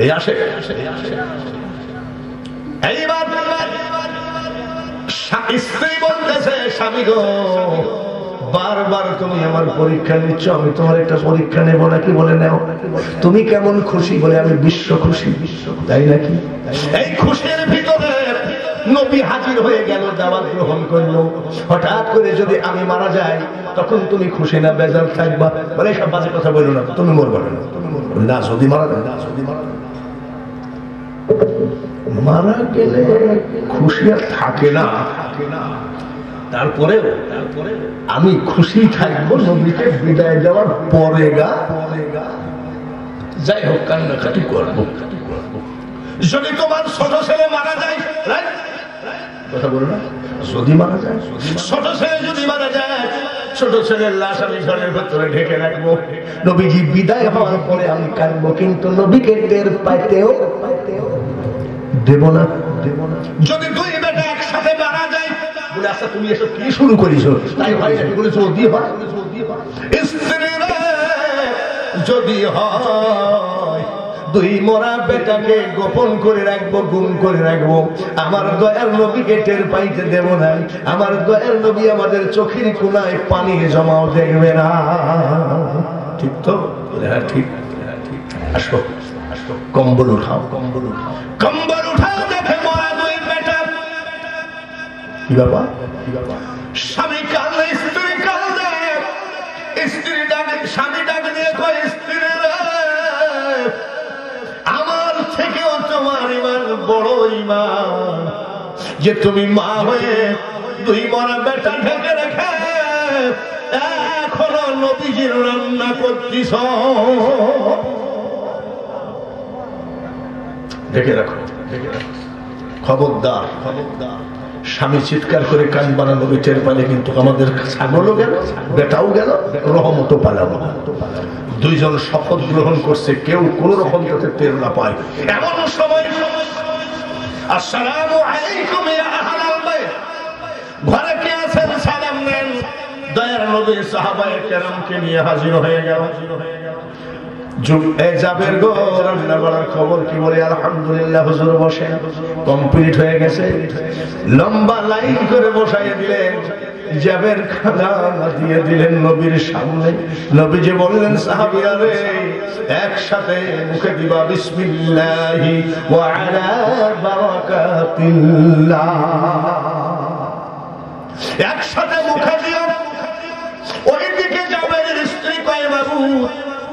এই আসে এইবার স্ত্রী বলতেছে, স্বামী গো, বারবার তুমি আমার পরীক্ষা নিচ্ছ, আমি তোমার একটা পরীক্ষা নেব নাকি? বলে নাও। তুমি কেমন খুশি? বলে আমি বিশ্ব খুশি। তাই নাকি? এই খুশির ভিতরে নবী হাজির হয়ে গেল, দাওয়াত গ্রহণ করলো। হঠাৎ করে যদি আমি মারা যাই তখন তুমি খুশি না বেজার থাকবা? বলে সব বাজে কথা বললো না, তুমি মরবা না। না, যদি মারা যায়, মারা গেলে খুশি আর থাকে না। তারপরে আমি খুশি থাকবো নবীকে বিদায় দেওয়ার পরে। যাই হোক, কান্নাকাটি করবো। যদি তোমার ছোট ছেলে মারা যায়, কথা বলো না, যদি মারা যায়, ছোট ছেলে যদি মারা যায়, ছোট ছেলের লাশ আমি ঘরের ভেতরে ঢেকে রাখবো। নবীজি বিদায় হওয়ার পরে আমি কাঁদবো, কিন্তু নবীকে টের পাইতেও দেব না। যদি দুই বেটা একসাথে মারা যায়, বলে আচ্ছা তুমি এসব কি শুরু করিস? তাই ভাই বলেছ যদি হয় দুই মরা বেটাকে গোপন করে রাখবো, গুম করে রাখবো, আমার দয়ার নবীকে টের পাইতে দেব না। আমার দয়ার নবী আমাদের চোখের কোনায় পানি জমাও দেখবে না। ঠিক তো? হ্যাঁ ঠিক। আসো কম্বল উঠাও, কম্বল উঠাও, কম্বল উঠাও। দেখে মরা দুই বেটা। কি বাবা? স্বামী কাঁদলে, স্ত্রী কাঁদে, স্ত্রী ডাকে, স্বামী ডাকে দিয়ে কয়, স্ত্রী রে, আমার থেকেও তোমার ইমান বড় ইমান, যে তুমি মা হয়ে দুই মরা বেটা ঢেকে রেখে এখনো নবীজির রান্না করতিস। ঢেকে রাখো, ঢেকে রাখো, খবরদার, খবরদার। স্বামী চিৎকার করে কান বানানো টের পালে কিন্তু আমাদের ছাগলও গেল, বেটাও গেল, রহমতও পালাবো। দুইজন শপথ গ্রহণ করছে, কেউ কোন রকম যাতে টের না পায়। এমন সময় আসসালামু আলাইকুম ইয়া আহলাল বাইত, ঘরে কে আছেন সালাম নেন। দয়ার নবী সাহাবায়ে কেরামকে নিয়ে হাজির হয়ে গেল। জাবের গো রান্না করার খবর কি? বলে আলহামদুলিল্লাহ হুজুর বসেন, কমপ্লিট হয়ে গেছে। লম্বা লাইন করে বসাইয়ে দিলেন। জাবের খানা দিয়ে দিলেন নবীর সামনে। নবীজি বললেন, সাহাবীরা রে, একসাথে মুখে দিবা বিসমিল্লাহি ওয়া আলা বারাকাতিল্লাহ, একসাথে মুখে দিও। ওইদিকে জাবেরের স্ত্রী কয়, বাবু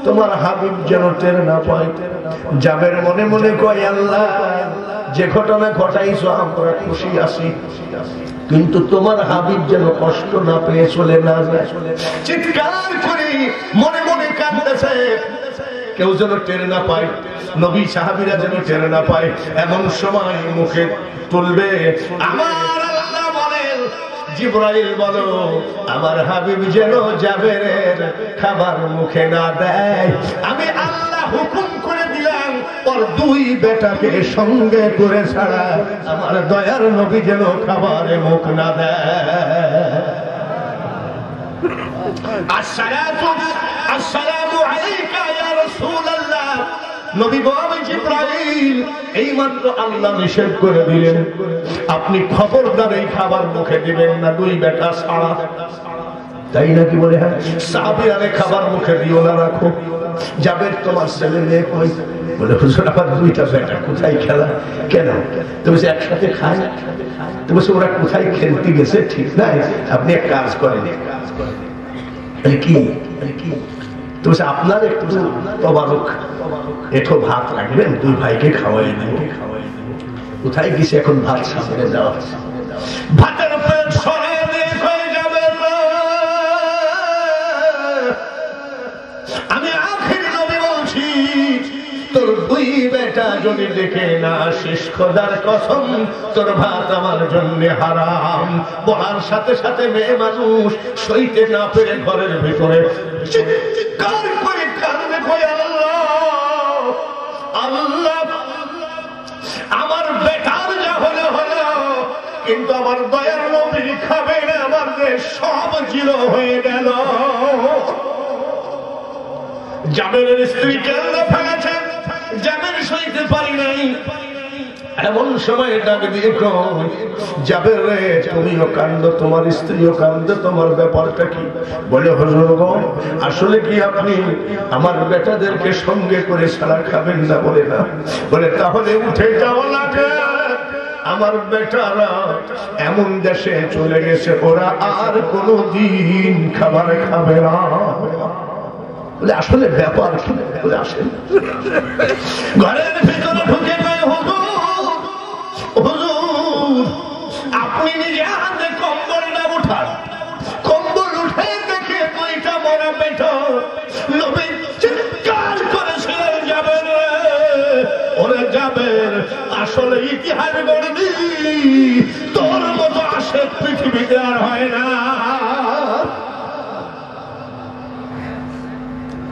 তোমার হাবিব যেন টের না পায়। জাবের মনে মনে কয়, আল্লাহ যে ঘটনা ঘটাইছো আমরা খুশি আছি, কিন্তু তোমার হাবিব যেন কষ্ট না পেয়ে চলে না যায়। চিৎকার করে মনে মনে কাঁদতেছে, কেউ যেন টের না পায়, নবী সাহাবীরা যেন টের না পায়। এমন সময় মুখে তুলবে, আমার আল্লাহ বলেন, জিবরাইল বলো আমার হাবিব যেন জাবেরের খাবার মুখে না দেয়। আমি আল্লাহ হুকুম করে দিলাম, ওর দুই বেটাকে সঙ্গে করে ছাড়া আমার দয়ার নবী যেন খাবারে মুখ না দেয়। আসসালামু আলাইকা ইয়া রাসূলুল্লাহ। নবী বলেন, জিবরাইল এইমাত্র আল্লাহ নিষেধ করে দিলেন, আপনি খবরদার এই খাবার মুখে দিবেন না দুই বেটা ছাড়া। তাই নাকি? বলে হ্যাঁ। সাহাবীরা খাবার মুখে দিও না, রাখো। জাবের তোমার ছেলে মেয়ে কই? বলে হুজুর আমার দুইটা বেটা, কোথায় খেলা? কেন? তুমি একসাথে খায়? তুমি ওরা কোথায় খেলতে গেছে? ঠিক নাই, আপনি এক কাজ করেন। কি তুমি আপনার একটু তবারক, একটু ভাত রাখবেন, দুই ভাইকে খাওয়াই দেব। কোথায় গেছে এখন? ভাত সামনে দেওয়া, ভাতের পেট সরাই দিয়ে হয়ে যাবে। আমি আখির নবী বলছি, তোর দুই বেটা যদি দেখে না শেষ, খোদার কসম তোর ভাত আমার জন্য হারাম। বলার সাথে সাথে মেয়ে মানুষ সইতে না পেরে ঘরের ভিতরে চিৎকার করে কাঁদে, কই আল্লাহ, আল্লাহ আমার বেটার যা হলে হলো, কিন্তু আমার দয়ার নবী খাবে না, আমার সব জিরো হয়ে গেল। জাবেরের স্ত্রী কেন্দ্রে ফেলেছে, জাবের সইতে পারি নাই। এমন সময় ডাক দিয়ে কই, জাবের রে তুমিও কান্দ, তোমার স্ত্রীও কান্দে, তোমার ব্যাপারটা কি? বলে হুজুর গো, আসলে কি আপনি আমার বেটাদেরকে সঙ্গে করে ছাড়া খাবেন না? বলে না। বলে তাহলে উঠে যাওয়া লাগে, আমার বেটারা এমন দেশে চলে গেছে, ওরা আর কোনদিন খাবার খাবে না। বলে আসলে ব্যাপার কি? বলে আসেন। ঘরের ভিতরে ঢুকে গেলে, হুজুর, হুজুর আপনি নিজে হাতে কম্বলটা উঠান। কম্বল উঠে দেখে দুইটা বড় বেটা। নবী চিৎকার করেছিলেন, জাবের ওরে জাবের, আসলে ইতিহাস গড়বি, তোর মতো আশেক পৃথিবীতে আর হয় না।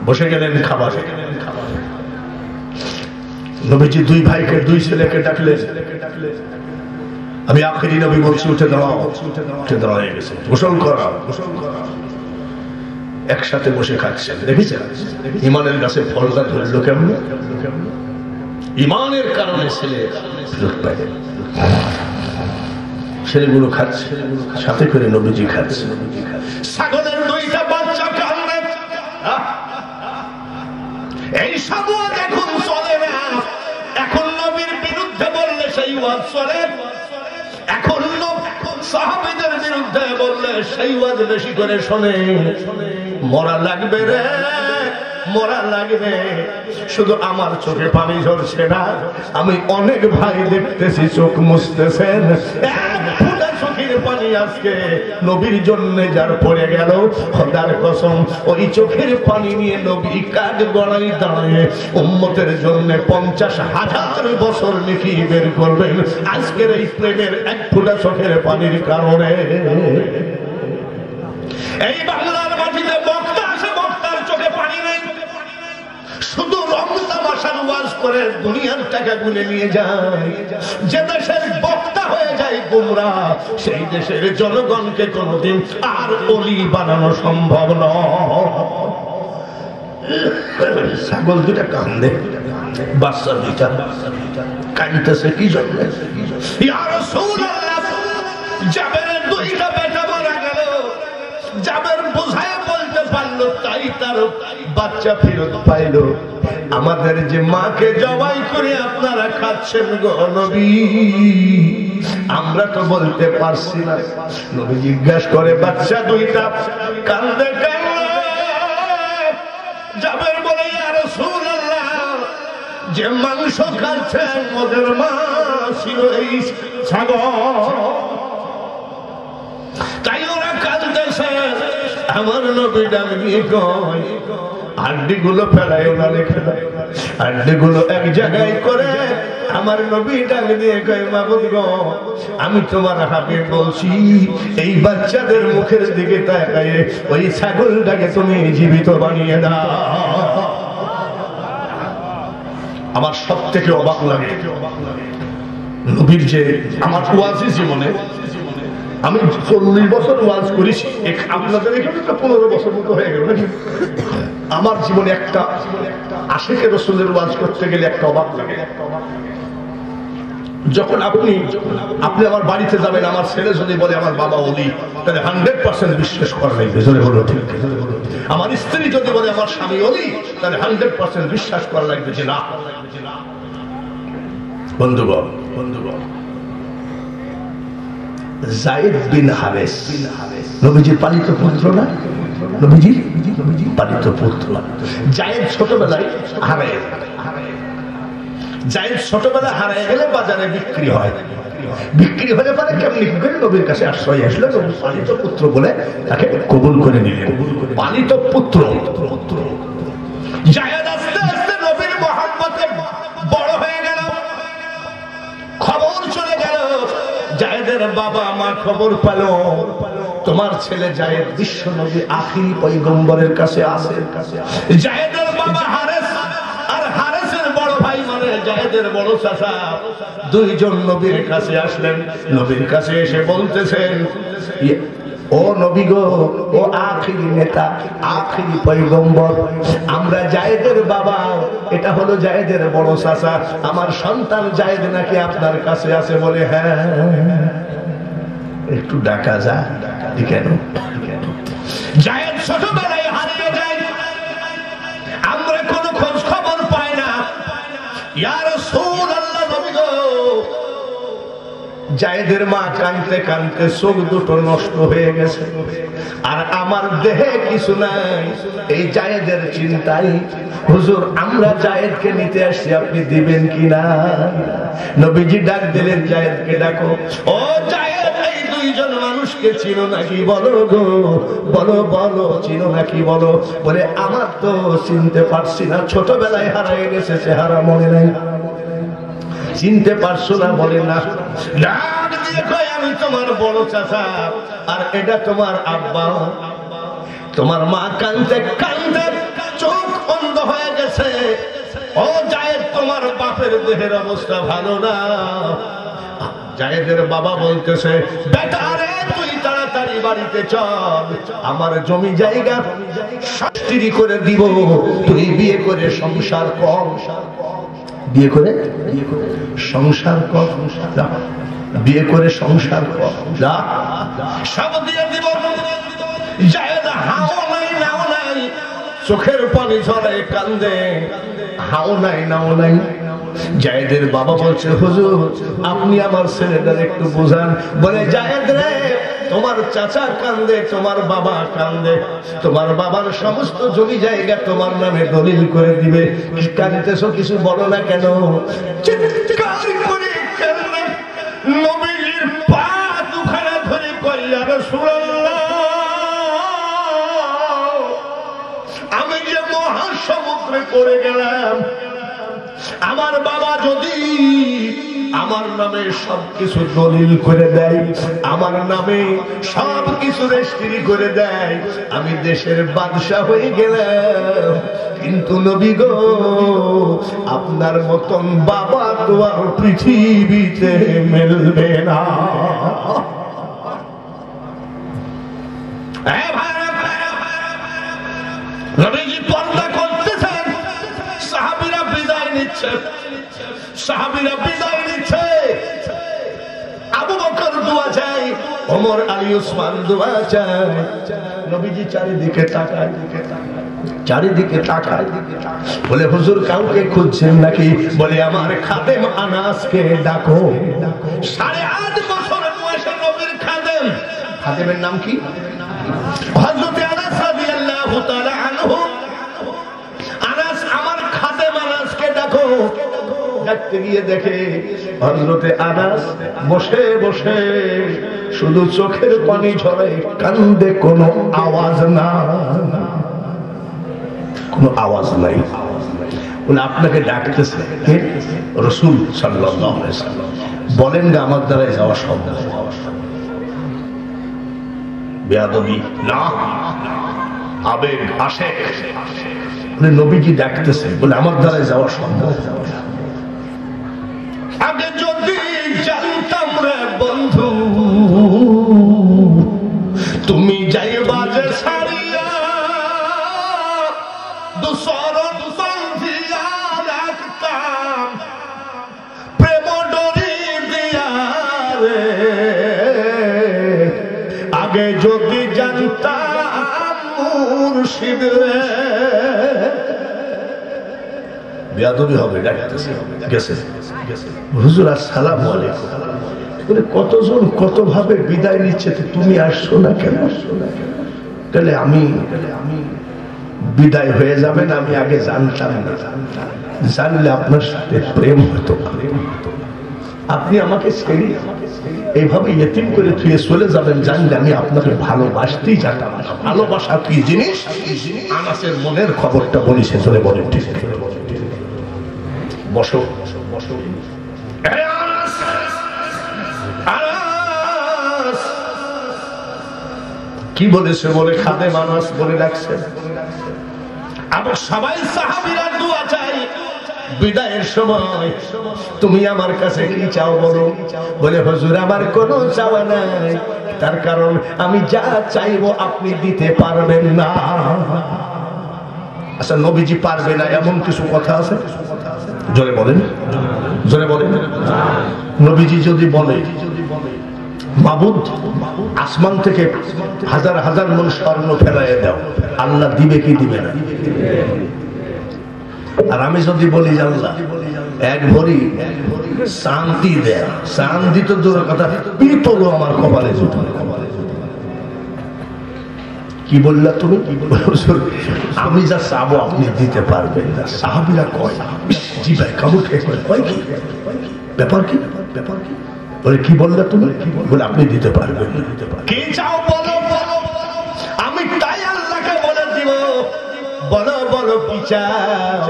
বসে গেলেন খাবার। নবীজি দুই ভাইকে, দুই ছেলেকে ডাকলেন, আমি আখেরি নবী বলছি উঠে দাঁড়াও। উঠে দাঁড়া হয়ে গেছে, গোসল করা। একসাথে বসে খাচ্ছেন। দেখেছেন ইমানের গাছে ফলটা ধরল কেমন? ইমানের কারণে ছেলে ফেরত পায়। ছেলেগুলো খাচ্ছে, সাথে করে নবীজি খাচ্ছে। ছাগলের দুইটা বাচ্চা কান্না, এই সব এখন চলে না। ওয়াজ চলে। এখন সাহাবীদের বিরুদ্ধে বললে সেই ওয়াজ বেশি করে শোনে। মরা লাগবে রে, মরা লাগবে। শুধু আমার চোখে পানি ঝরছে না, আমি অনেক ভাই দেখতেছি চোখ মুছতেছেন। এক ফোঁটা চোখের পানি আজকে নবীর জন্য যার পড়ে গেল, খোদার কসম ওই চোখের পানি নিয়ে নবী কাজ গড়াই দাঁড়িয়ে উম্মতের জন্য 50,000 বছর নেকি বের করবেন আজকের এই প্রেমের এক ফোঁটা চোখের পানির কারণে। এই বাংলার মাটিতে বক্তা আছে, বক্তার চোখে পানি নেই, শুধু রং তামাশার ওয়াজ করে দুনিয়ার টাকা গুনে নিয়ে যায়। যে দেশের বক্তা হয়ে যায় গোমরা, সেই দেশের জনগণকে কোনোদিন আর ওলি বানানো সম্ভব নয়। ছাগল দুটা কান্দে, বাচ্চা দুইটা কাঁদতেছে কি জন্য? ইয়া রাসূলুল্লাহ, জাবেরের দুইটা বেটা মারা গেল। জাবের বোঝায় বলতে পারলো, তাই তার বাচ্চা ফেরত পাইল। আমাদের যে মাকে জবাই করে আপনারা খাচ্ছেন গো নবী, আমরা তো বলতে পারছি না। নবী জিজ্ঞাসা করে, বাচ্চা দুইটা কান্দে কেন? জাবের বলে, ইয়া রাসূলুল্লাহ, যে মাংস খাচ্ছেন ওদের মা ছিল এই ছাগল, তাই ওরা কাঁদতেছে। আমার নবী ডাক দিয়ে কয়, হাড্ডিগুলো ফেলায় না, রেখে দেয় হাড্ডিগুলো এক জায়গায় করে। আমার নবী ডাক দিয়ে কয়, মাবুদ গো, আমি তোমার হাবিব বলছি, এই বাচ্চাদের মুখের দিকে তাকায়ে ওই ছাগলটাকে তুমি জীবিত বানিয়ে দাও। আমার সব থেকে অবাক লাগে নবীর যে, আমার ওয়াজি জীবনে আমি 40 বছর ওয়াজ করেছি, আপনাদের এখানে তো 15 বছর মতো হয়ে গেল নাকি? আমার জীবনে একটা আশিকে রাসূলের ওয়াজ করতে গেলে একটা অবাক লাগে। যখন আপনি আমার বাড়িতে যাবেন, আমার ছেলে যদি বলে আমার বাবা ওলি, তাহলে 100% বিশ্বাস করা লাগবে। জোরে বলো ঠিক। আমার স্ত্রী যদি বলে আমার স্বামী ওলি, তাহলে 100% বিশ্বাস করা লাগবে যে না। বন্ধুগণ, যায়েদ বিন হারেস নবীজির পালিত পুত্র না? নবীজির পালিত পুত্র। যায়েদ ছোটবেলায় হারায়, যায়েদ ছোটবেলায় হারায় গেলে বাজারে বিক্রি হয়। বিক্রি হলে পরে কেমনি করে নবীর কাছে আশ্রয় আসলো, নবী পালিত পুত্র বলে তাকে কবুল করে নিলেন। পালিত পুত্র। যায়েদ আস্তে আস্তে নবীর মহব্বতে বড় হয়ে গেল। খবর চলে গেল, জায়েদের বাবা মা খবর পেল, তোমার ছেলে জায়েদ বিশ্ব নবী আখিরি পয়গম্বরের কাছে আছে। জায়েদের বাবা হারেস আর হারেসের বড় ভাই মানে জায়েদের বড় চাচা, দুইজন নবীর কাছে আসলেন। নবীর কাছে এসে বলতেছেন, ও নবী গো, ও আখিরি নেতা, আখিরি পয়গম্বর, আমরা জায়েদের বাবা, এটা হলো জায়েদের বড় চাচা, আমার সন্তান জায়েদ নাকি আপনার কাছে আছে। বলে, হ্যাঁ, একটু ডাকা যা। কেন? জায়েদ ছোটবেলায় হারিয়ে যায়, আমরা কোনো খোঁজ খবর পাই না। ইয়া রাসূলুল্লাহ, নবী গো, জায়েদের মা কাঁদতে কাঁদতে চোখ দুটো নষ্ট হয়ে গেছে, আর আমার দেহে কিছু নাই। এই জায়েদের চিন্তায়, হুজুর আমরা জায়েদকে নিতে আসছি, আপনি দিবেন কিনা? নবীজি ডাক দিলেন, জায়েদকে ডাকো। ও জায়েদ, এই দুইজন মানুষকে চিনো নাকি? বলো গো, বলো বলো, চিনো নাকি বলো? বলে, আমার তো চিনতে পারছি না, ছোটবেলায় হারিয়ে গেছে, চেহারা মনে নাই। চিনতে পারছো না? বলে না। ডাক দিয়ে কয়, আমি তোমার বড় চাচা, আর এটা তোমার আব্বা। তোমার মা কাঁদতে কাঁদতে চোখ অন্ধ হয়ে গেছে। ও জায়েদ, তোমার বাপের দেহের অবস্থা ভালো না। জায়েদের বাবা বলতেছে, বেটা রে, তুই তাড়াতাড়ি বাড়িতে চল, আমার জমি জায়গা শাস্তি করে দিব, তুই বিয়ে করে সংসার কর। বিয়ে করে সংসার কর, বিয়ে করে সংসার কর, যা সব দিয়ে দিব। জায়েদ হাও নাই নাও নাই, চোখের পানি ঝরে কান্দে, হাও নাই নাও নাই। জায়েদের বাবা বলছে, হুজুর আপনি আমার ছেলেটার একটু বোঝান। বলে, জায়েদ রে, তোমার চাচা কান্দে, তোমার বাবা কান্দে, তোমার বাবার সমস্ত জমি জায়গা তোমার নামে দলিল করে দিবে। কাঁদিতেছো, কিছু বলো না কেন? চিৎকার করে কান্দে নবীর পা দুখানা ধরে কই, ইয়া রাসূলুল্লাহ, আমি যে মহাসমুদ্রে পড়ে গেলাম, আমার বাবা যদি আমার নামে সবকিছু দলিল করে দেয়, আমার নামে সবকিছু রেজিস্ট্রি করে দেয়, আমি দেশের বাদশা হয়ে গেলাম। কিন্তু নবী গো, আপনার মতন বাবা তো আর পৃথিবীতে মিলবে না। নবীজি পর্দা করতেছেন, সাহাবীরা বিদায় নিচ্ছে, সাহাবীরা বিদায় নিচ্ছে। আবু বকর দোয়া চায়, ওমর আলী উসমান দোয়া চায়। নবীজি চারিদিকে তাকায়, চারিদিকে তাকায়, বলে, হুজুর কাউকে খুঁজছেন নাকি? বলে, আমার খাদেম আনাসকে ডাকো। 8.5 বছর বয়সে নবীর খাদেম। খাদেমের নাম কি? হযরত আনাস রাদিয়াল্লাহু তাআলা আনহু। আনাস, আমার খাদেম আনাসকে ডাকো। ডাকতে গিয়ে দেখে হযরতে আনাস বসে বসে শুধু চোখের পানি ঝরে, কান্দে, কোনো আওয়াজ না, কোনো আওয়াজ নাই। বলে, আপনাকে ডাকতেছে কে? রাসূল সাল্লাল্লাহু আলাইহি ওয়াসাল্লাম। বলেন না আমার দ্বারা যাওয়া সম্ভব? বেয়াদবি না, আবেগ, আশেক। বলে, নবীজি ডাকতেছে, বলে আমার দ্বারা যাওয়া সম্ভব? আগে যদি জানতাম রে বন্ধু, তুমি যাইবা যে ছাড়িয়া, দুসরন বন্ধিয়া রাখতাম, প্রেম ডরি দিয়া রে। আগে যদি জানতাম মুর্শিদ রে। বেয়াদবি হবে, ডাকতেছে, গেছে। হুজুর আসসালামু আলাইকুম। বলে, কতজন কত ভাবে বিদায় নিচ্ছে, তুমি আসছো না কেন? তাহলে আমি বিদায় হয়ে যাবেন, আমি আগে জানতাম না। জানলে আপনার সাথে প্রেম হতো, আপনি আমাকে ছেড়ে এইভাবে ইতিম করে থুয়ে চলে যাবেন, জানলে আমি আপনাকে ভালোবাসতেই জানতাম। ভালোবাসা কি জিনিস? আনাসের মনের খবরটা বলি, সে চলে বলেন। ঠিক আছে, বসো বসো। কি বলেছে? বলে, খাদেম আনাস বলে ডাকছে। আবার সবাই সাহাবীরা দোয়া চাই বিদায়ের সময়, তুমি আমার কাছে কি চাও বলো? বলে, হুজুর আমার কোনো চাওয়া নাই, তার কারণ আমি যা চাইবো আপনি দিতে পারবেন না। আচ্ছা, নবীজি পারবে না এমন কিছু কথা আছে? জোরে বলেন, জোরে বলেন। নবীজি যদি বলে, মাবুদ আসমান থেকে হাজার হাজার মন স্বর্ণ ফেলাইয়া দাও, আল্লাহ দিবে কি দিবে না? আর আমি যদি বলি, আল্লাহ এক ভরি শান্তি দেয়, শান্তি তো দূরের কথা, পিতলও আমার কপালে জুটবে। কি বললা তুমি? আমি যা চাবো আপনি দিতে পারবেন না। সাহাবীরা কয়, জি ভাই, কামড় খেয়ে কয় কি ব্যাপার, কি ব্যাপার, কি বলে, কি বললা তুমি? বলে, আপনি দিতে পারবেন না। কি চাও বলো, আমি তাই আল্লাহকে বলে দিব। বলো বলো, কি চাও?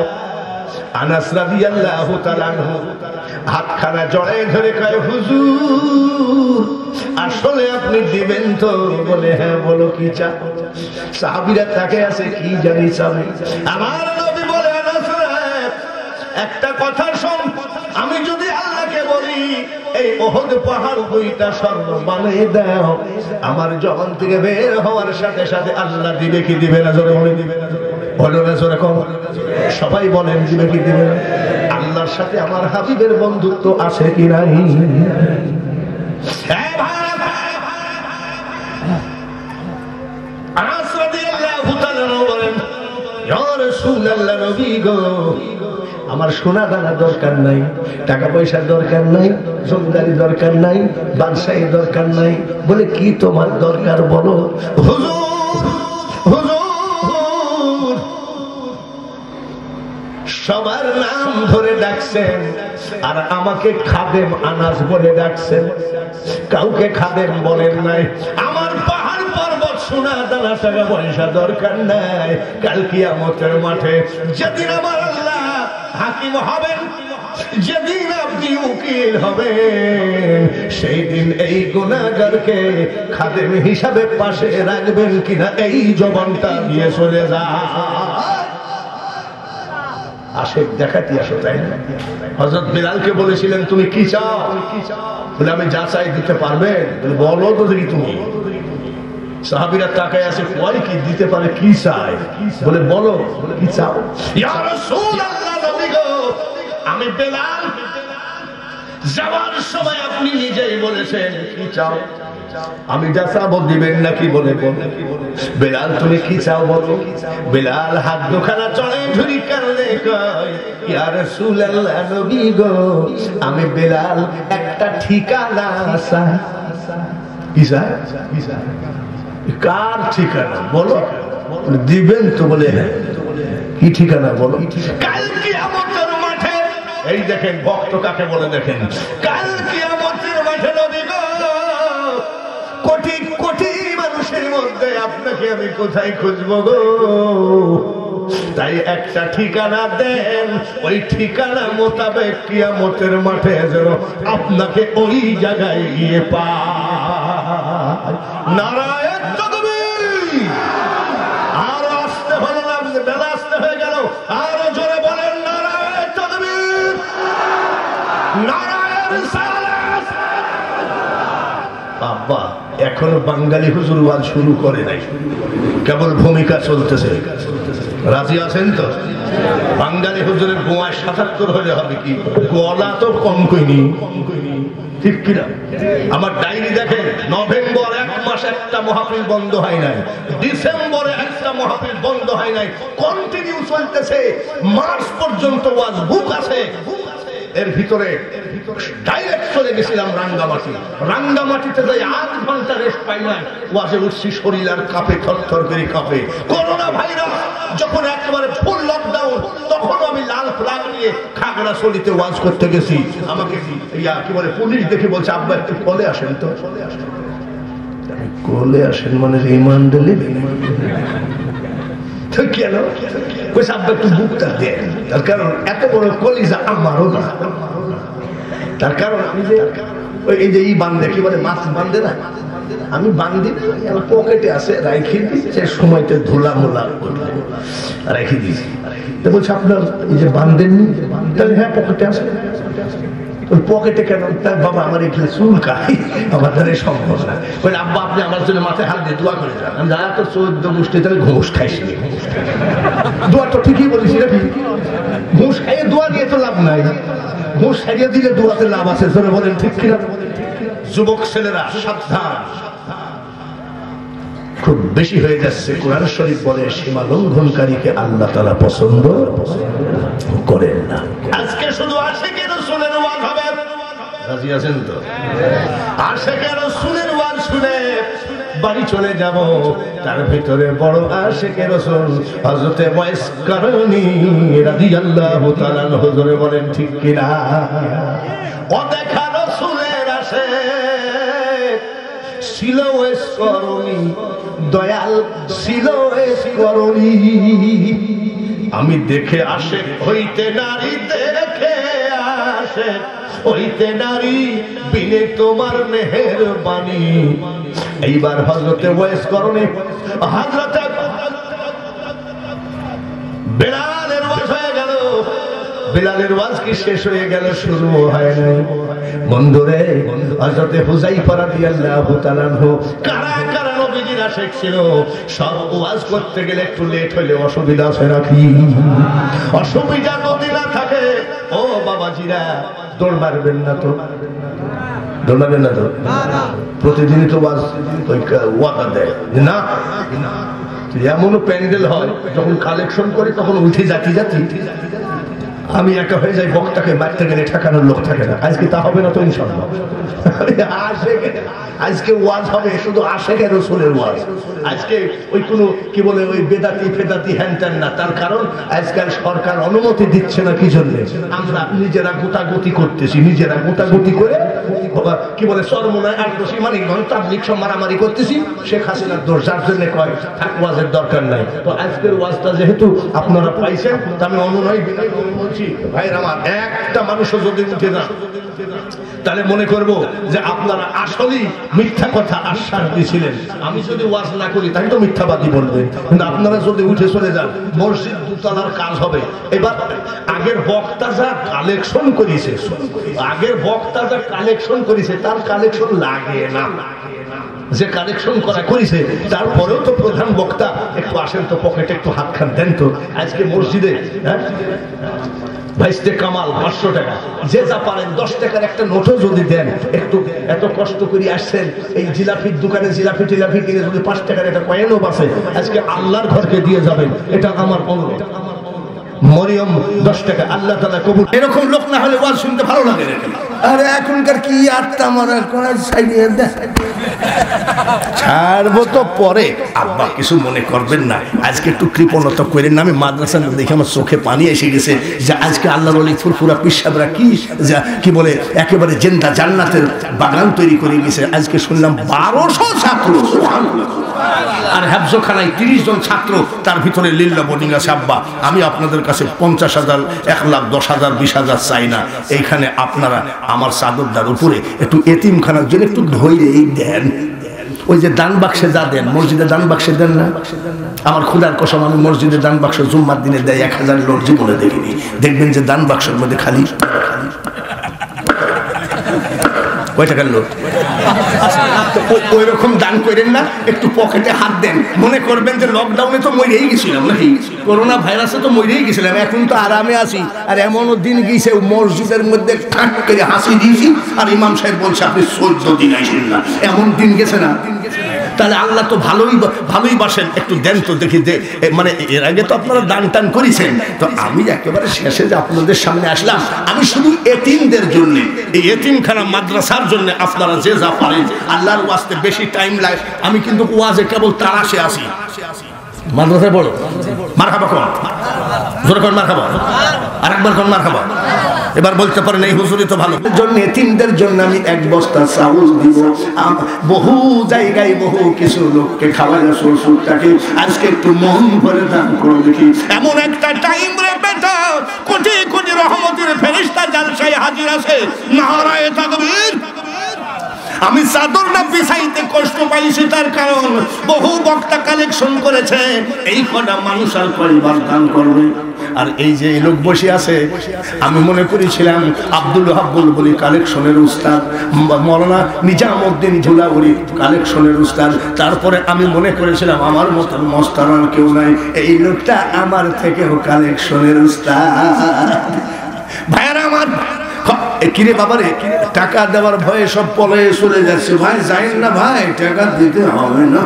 আনাস রাদিয়াল্লাহু তাআলা আনহু হাতখানা জড়ায় ধরে কয়, হুজুর আসলে আপনি দিবেন তো? বলে, হ্যাঁ, বলো কি চাও? সাহাবীরা তাকে আছে, কি জানি চাবে। আমার নবী বলে, আনাস একটা কথা শোন, আমি যদি আল্লাহকে বলি এই ওহদ পাহাড় বইটা স্বর্ণ বানিয়ে দাও, আমার জবান থেকে বের হওয়ার সাথে সাথে আল্লাহ দিবে কি দিবে না? জোরে বলে, দিবে না? বলো না জোরে, কম। সবাই বলেন, দিবে কি দিবে না? আল্লাহর সাথে আমার হাবিবের বন্ধুত্ব আছে কি নাই? আনাস রাদিয়াল্লাহু তাআলা বলেন, ইয়া রাসূলুল্লাহ নবী গো আমার সোনা দানা দরকার নাই, টাকা পয়সার দরকার নাই, জমিদারি দরকার নাই, বাদশাহী দরকার নাই। বলে কি তোমার দরকার বলো? হুজুর হুজুর সবার নাম ধরে ডাকছেন আর আমাকে খাদেম আনাস বলে ডাকছেন, কাউকে খাদেম বলেন নাই। আমার পাহাড় পর্বত সোনা দানা টাকা পয়সা দরকার নাই। কাল কিয়ামতের মাঠে যেদিন আমার আল্লাহ হাকিম হবেন, যেদিন আপনি উকিল হবেন, সেই দিন এই গুনাহগারকে খাদেম হিসাবে পাশে রাখবেন কিনা এই জবানটা দিয়ে চলে যা। আশেক দেখাতি আসো, তাই না? হযরত বিলালকে বলেছিলেন তুমি কি চাও? বলে আমি যা চাই দিতে পারবেন? বলে বলো তো দেখি তুমি। সাহাবীরা তাকায় আছে, কয় কি দিতে পারে, কি চাই? বলে বলো কি চাও? ইয়া রাসূলুল্লাহ নবী গো আমি বিলাল, যাওয়ার সময় আপনি নিজেই বলেছেন কি চাও? আমি যা চাবো দিবেন নাকি? বলে বেলাল তুমি কি চাও বলো। বেলাল হাত দুখানা চড়ে ধরি কান্দে কয় ইয়া রাসূলুল্লাহ নবী গো আমি বেলাল একটা ঠিকানা চাই। কি চাই? কার ঠিকানা বলো? দিবেন তো? বলে হ্যাঁ। কি ঠিকানা বলো? কাল কিয়ামতের মাঠে। এই দেখেন ভক্ত কাকে বলে দেখেন। কাল কিয়ামতের মাঠে নবী গো কোটি কোটি মানুষের মধ্যে আপনাকে আমি কোথায় খুঁজবো গো? তাই একটা ঠিকানা দেন, ওই ঠিকানা মোতাবেক কিয়ামতের মাঠে যেন আপনাকে ওই জায়গায় গিয়ে পাই। নারায়ণ তাকবীর। আরো আসতে হলো না, বেলা আসতে হয়ে গেল, আরো জোরে বলেন নারায়ণ তাকবীর, নারায়ণ রিসালাত। বাবা এখনো বাঙালি হুজুর ওয়াজ শুরু করে নাই, কেবল ভূমিকা চলতেছে। রাজি আছেন তো? বাঙালি হুজুরের গোয়ায় ৭৭ হলে হবে কি? গলা তো কম কইনি, ঠিক কিনা? আমার ডায়েরি দেখেন, নভেম্বর 1 মাস একটা মাহফিল বন্ধ হয় নাই, ডিসেম্বরে একটা মাহফিল বন্ধ হয় নাই, কন্টিনিউ চলতেছে। মার্চ পর্যন্ত ওয়াজ বুক আছে। এর ভিতরে ডাইরেক্ট চলে গেছিলাম রাঙ্গামাটি। রাঙ্গামাটিতে যাই ৮ ঘন্টা রেস্ট পাই নাই, ওয়াজে উঠছি শরীর আর কাঁপে, থরথর করে কাঁপে। করোনা ভাইরাস যখন একেবারে ফুল লকডাউন, তখন আমি লাল ফ্ল্যাগ নিয়ে খাগড়াছড়িতে ওয়াজ করতে গেছি। আমাকে কি বলে পুলিশ দেখে বলছে আব্বা একটু কোলে আসেন তো। কোলে আসেন মানে রিমান্ড দিলে কেন? আব্বা একটু বুকটা দেন। তার কারণ এত বড় কলিজা আমারও না। তার কারণ আমি যে এই যে বান্ধে কি বলে মাছ বান্ধে না, আমি বান্ধি না, আমার পকেটে আছে, রাখি দিচ্ছে সময়তে ধুলা মোলা রেখে দিয়েছি। তো বলছে আপনার এই যে বান্ধেননি? তাহলে হ্যাঁ পকেটে আছে। ওই পকেটে কেন? তার বাবা আমার এখানে চুল কাই, আমার দ্বারা সম্ভব না। বলে আব্বা আপনি আমার জন্য মাথায় হাত দিয়ে দোয়া করে যান। আমি যা তো 14 গোষ্ঠী তাহলে ঘুষ খাইছি। দোয়া তো ঠিকই বলেছি নাকি? ঘুষ খাইয়ে দোয়া নিয়ে তো লাভ নাই, ঘুষ খাইয়ে দিলে দোয়াতে লাভ আছে। বলেন ঠিক কিনা? যুবক ছেলেরা সাবধান, খুব বেশি হয়ে যাচ্ছে। কোরআন শরীফ বলে সীমা লঙ্ঘনকারীকে আল্লাহ তাআলা পছন্দ করেন না। আজকে শুধু আশিকে রাসূলের ওয়াজ হবে, রাজি আছেন তো? আশিকে রাসূলের ওয়াজ শুনে বাড়ি চলে যাব। তার ভিতরে বড় আশিকে রাসূল হযরতে ওয়াইস কারনী রাদিয়াল্লাহু তাআলা হুজুরে বলেন ঠিক কিনা? ও দেখা রাসূলের আশিক ছিল ওয়াইস কারনী, দয়াল ছিল ওয়াইস কারনী। আমি দেখে আশিক হইতে নারী, দেখে আশিক হইতে নারী, বিনে তোমার মেহেরবানি। এইবার হযরতে ওয়াইস কারনী হযরতে বেলালের ওয়াজ হয়ে গেল। বেলালের ওয়াজ কি শেষ হয়ে গেল? শুরু হয় নাই। বন্ধুরে, হযরতে হুযায়ফা রাদিয়াল্লাহু তাআলা কারা কারা নবীজির আশিক ছিল? সব ওয়াজ করতে গেলে একটু লেট হলে অসুবিধা আছে নাকি? অসুবিধা যদি না থাকে ও বাবাজিরা দৌড় মারবেন না তো, দৌড় মারবেন না তো। প্রতিদিনই তো ওয়াজ ওয়াদা দেয় না, এমনও প্যান্ডেল হয় যখন কালেকশন করে তখন উঠে জাতি জাতি আমি একা হয়ে যাই, বক্তাকে মারতে গেলে ঠেকানোর লোক থাকে না। আজকে তা হবে না তো ইনশাআল্লাহ। আজকে ওয়াজ হবে শুধু আশেকে রাসূলের ওয়াজ। আজকে ওই কোনো কি বলে ওই বেদাতি ফেদাতি হ্যান ত্যান না। তার কারণ আজকাল সরকার অনুমতি দিচ্ছে না। কি জন্য? আমরা নিজেরা গোটাগুটি করতেছি, নিজেরা গোটাগুটি করে কি বলে চরমোনায় আটদশি মানিকগঞ্জ তাবলিগ সব মারামারি করতেছি। শেখ হাসিনার দোষ, যার জন্য কয় থাক ওয়াজের দরকার নাই। তো আজকের ওয়াজটা যেহেতু আপনারা পাইছেন, তা আমি অনুনয় বিনয় করে বলছি, ভাইরা আমার, একটা মানুষও যদি উঠে না তাহলে মনে করব যে আপনারা আসলেই মিথ্যা কথা আশ্বাস দিয়েছিলেন। আমি যদি ওয়াজ না করি তাই তো মিথ্যাবাদী বলবেন, কিন্তু আপনারা যদি উঠে চলে যান মসজিদ দুতলার কাজ হবে। এবার আগের বক্তা যা কালেকশন করেছে, তার কালেকশন লাগে না। যে কালেকশন করেছে তারপরেও তো প্রধান বক্তা একটু আসেন তো, পকেটে একটু হাত খান দেন তো। আজকে মসজিদে ভাইস্তে কামাল 500 টাকা, যে যা পারেন 10 টাকার একটা নোটও যদি দেন, একটু এত কষ্ট করে আসছেন এই জিলাপির দোকানে জিলাপি টিলাপি কিনে যদি 5 টাকার একটা কয়েনও বাঁচে আজকে আল্লাহর ঘরকে দিয়ে যাবেন, এটা আমার অনুরোধ। মরিয়ম 10 টাকা, আল্লাহ তাআলা কবুল। এরকম লোক না হলে ওয়াজ শুনতে ভালো লাগে না। আরে এখনকার কি আটটা মারা করা ছাড়িয়ে দেয়, ছাড়বো তো পরে। আব্বা কিছু মনে করবেন না, আজকে একটু কৃপণতা করেন না। আমি মাদ্রাসা দেখে আমার চোখে পানি এসে গেছে যে আজকে আল্লাহর ওলি ফুরফুরা পিসাবরা কি বলে একেবারে জিন্দা জান্নাতের বাগান তৈরি করে গেছে। আজকে শুনলাম 1200 ছাত্র, আর হেফজখানায় 30 জন ছাত্র, তার ভিতরে লিল্লা বোর্ডিং আছে। আব্বা আমি আপনাদের কাছে 50,000, 1 লাখ, 10,000, 20,000 চাই না। এইখানে আপনারা আমার চাদরদার উপরে একটু এতিমখানার জন্য একটু ধৈর্যই দেন। ওই যে দান বাক্সে যা দেন, মসজিদে দান বাক্সে দেন না। আমার খোদার কসম, আমি মসজিদে দান বাক্স জুম্মার দিনে দেয় 1000 লোক জীবনে দেখিনি। দেখবেন যে দান বাক্সের মধ্যে খালি কয় টাকার লোক। ওই রকম দান করেন না, একটু পকেটে হাত দেন। মনে করবেন যে লকডাউনে তো মরেই গেছিলাম নাকি, করোনা ভাইরাসে তো মরেই গেছিলাম, এখন তো আরামে আছি। আর এমনও দিন গিয়েছে মসজিদের মধ্যে ঠাক করে হাসি দিয়েছি, আর ইমাম সাহেব বলছে আপনি 14 দিন আইসেন না। এমন দিন গেছে না? তাহলে আল্লাহ তো ভালোই বাসেন, একটু দেন তো দেখি। মানে এর আগে তো আপনারা দান টান করেছেন, তো আমি একেবারে শেষে যে আপনাদের সামনে আসলাম, আমি শুধু এতিমদের জন্য, এই এতিমখানা মাদ্রাসার জন্য আপনারা যে যা পারেন আল্লাহর ওয়াস্তে বেশি টাইম লাগে। আমি কিন্তু ওয়াজে কেবল তারাশে আসি। মাদ্রাসায় বড় মারহাবা কোন জোরে কোন মারহাবা, আরেকবার কোন মারহাবা। এবার বলতে পারেন এই হুজুরই তো ভালো। জন্য এতিমদের জন্য আমি 1 বস্তা চাউল দিব। বহু জায়গায় বহু কিছু লোককে খাওয়ানো শ্বশুরটাকে আজকে একটু মন ভরে দান করে দেখি। এমন একটা টাইম রে বেটা, কোটি কোটি রহমতের ফেরেশতা জালসায় হাজির আছে। নারায়ে তাকবীর। আমি চাদরটা বিছাইতে কষ্ট পাইছি, তার কারণ বহু বক্তা কালেকশন করেছে। এই কটা মানুষ আর পরিবার দান করবে। আর এই যে লোক বসে আছে, আমি মনে করেছিলাম আব্দুল হাব্বুল বলি কালেকশনের উস্তাদ, মৌলানা নিজামউদ্দিন ঝুলাবুরি কালেকশনের উস্তাদ। তারপরে আমি মনে করেছিলাম আমার মতন মস্তানার কেউ নাই, এই লোকটা আমার থেকেও কালেকশনের উস্তাদ। ভাইয়ারা আমার, কিরে বাবারে, টাকা দেওয়ার ভয়ে সব পলায়ে চলে যাচ্ছে। ভাই যাইন না ভাই, টাকা দিতে হবে না,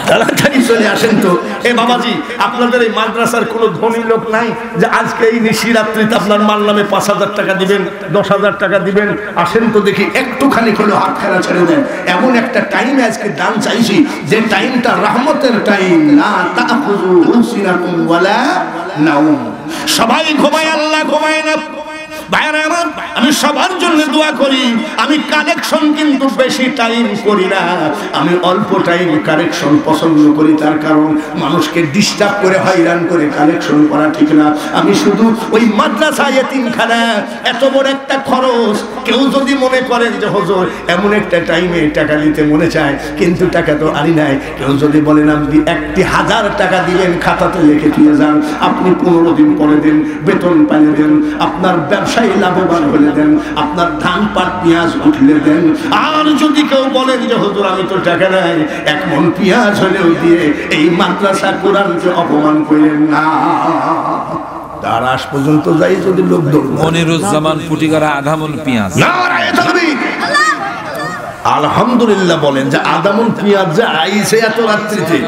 তাড়াতাড়ি চলে আসেন তো। এ বাবাজি, আপনাদের এই মাদ্রাসার কোনো ধনী লোক নাই যে আজকে এই নিশিরাত্রিতে আপনার মাল নামে 5,000 টাকা দিবেন, 10,000 টাকা দিবেন? আসেন তো দেখি, একটুখানি হলো হাত খেলা ছেড়ে দেন। এমন একটা টাইমে আজকে দান চাইছি, যে টাইমটা রহমতের টাইম। লা তাখুযুহু সিনাতুন ওয়ালা নাওম। সবাই ঘুমায়, আল্লাহ ঘুমায় না। ভাইরা আমার, আমি সবার জন্য দোয়া করি। আমি কালেকশন কিন্তু বেশি টাইম করি না, আমি অল্প টাইম কালেকশন পছন্দ করি। তার কারণ মানুষকে ডিস্টার্ব করে হয়রান করে কালেকশন করা ঠিক না। আমি শুধু ওই মাদ্রাসা এতিমখানা, এত বড় একটা খরচ, কেউ যদি মনে করেন যে হুজুর এমন একটা টাইমে টাকা দিতে মনে চায় কিন্তু টাকা তো আনি নাই, কেউ যদি বলেন আপনি 1,000 টাকা দিবেন, খাতাতে লিখে দিয়ে যান, আপনি 15 দিন পরে দেন, বেতন পাইয়ে দেন, আপনার ব্যবসা লাভবান হলে দেন, আপনার ধান পাট পেঁয়াজ উঠলে দেন। আর যদি কেউ বলেন যে হুজুর আমি তো টাকা নাই, 1 মণ পেঁয়াজ হলেও দিয়ে এই মাদ্রাসা কোরআনকে অপমান করেন না। তার আজ পর্যন্ত যাই যদি লোক মনিরুজ্জামান ফুটিগারা আধা মণ পেঁয়াজ। নারায়ে তাকবীর। আলহামদুলিল্লাহ বলেন যে আদামুল পেঁয়াজ যে আইছে এত রাত্রিতে।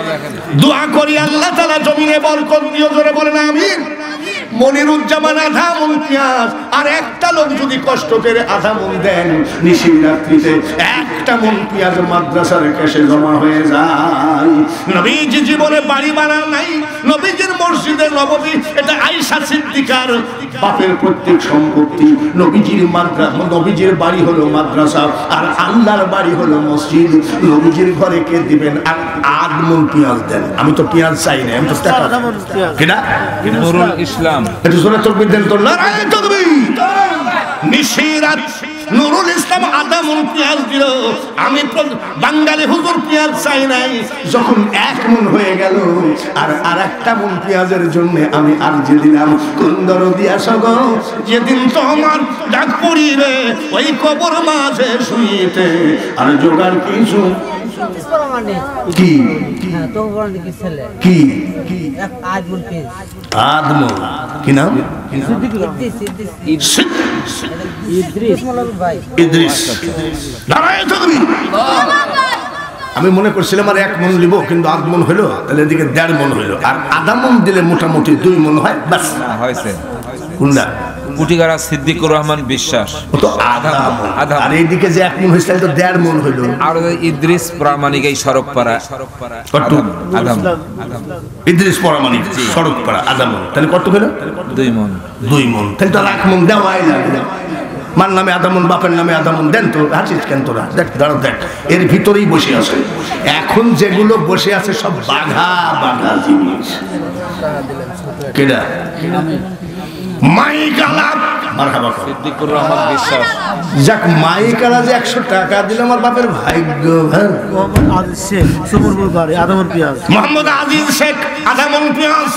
দোয়া করি আল্লাহ তাআলা জমিনে বরকত দিও, জোরে বলেন আমিন। মনিরুজ্জামান আধা মন পেঁয়াজ আর একটা লোক যদি কষ্ট করে আধা মন দেন নিশির রাত্রিতে, একটা মন পেঁয়াজ মাদ্রাসার ক্যাশে জমা হয়ে যায়। নবীজি জীবনে বাড়ি বানান নাই, নবীজির মসজিদে নববী এটা আয়েশা সিদ্দিকার বাপের প্রত্যেক সম্পত্তি। নবীজির মাদ্রাসা, নবীজির বাড়ি হলো মাদ্রাসা আর আল্লাহর বাড়ি হলো মসজিদ। নবীজির ঘরে কে দিবেন আর আধ মন পেঁয়াজ দেন। আমি তো পেঁয়াজ চাই না, আমি তো টাকা কিনা নুরুল ইসলাম একটু জোরে তাকবীর দেন তো, নারায়ে তাকবীর। নিশিরাত নুরুল ইসলাম আধা মন পেঁয়াজ দিল। আমি বাঙালি হুজুর পেঁয়াজ চাই নাই। যখন এক মন হয়ে গেল আর আরেকটা মন পেঁয়াজের জন্য আমি আরজি দিলাম, কোন দরদি আসো গো, যেদিন তোমার ডাক পড়িবে ওই কবর মাঝে শুইতে আর জোগাড় কিছু কি কি আদমন কি নাম? ইদ্রিস। নারায়ে তাকবীর। আমি মনে করছিলাম আর এক মন লিব, কিন্তু আধ মন হইলো, তাহলে এদিকে 1.5 মন হইলো। আর আধা মন দিলে মোটামুটি 2 মন হয়, বাস হয়েছে। কোনটা? কুটিগারা সিদ্দিকুর রহমান বিশ্বাস, ও তো আধা মন। আর এইদিকে যে 1 মন হয়েছে তাহলে তো 1.5 মন হইলো। আর ইদ্রিস প্রামাণিক এই সড়কপাড়া আদাম, ইদ্রিস প্রামাণিক সড়কপাড়া আধা মন, তাহলে কত হইলো? 2 মন। 2 মন, তাহলে তো 1 মন দেওয়াই লাগে। মার নামে আদামন, বাপের নামে আদামন, দেন তো। হাসিস কেন তোরা? দেখ দাঁড়ো, দেখ এর ভিতরেই বসে আছে। এখন যেগুলো বসে আছে সব বাঘা বাঘা জিনিস। কেডা? মাইকালা মারহাবা কর। সিদ্দিকুর রহমান বিশ্বাস। যাক, মাইকালা যে 100 টাকা দিল আমার বাপের ভাগ্য। মোহাম্মদ আজিজ শেখ সুমরপুর বাড়ি আদামন পেঁয়াজ। মোহাম্মদ আজিজ শেখ আদামন পেঁয়াজ।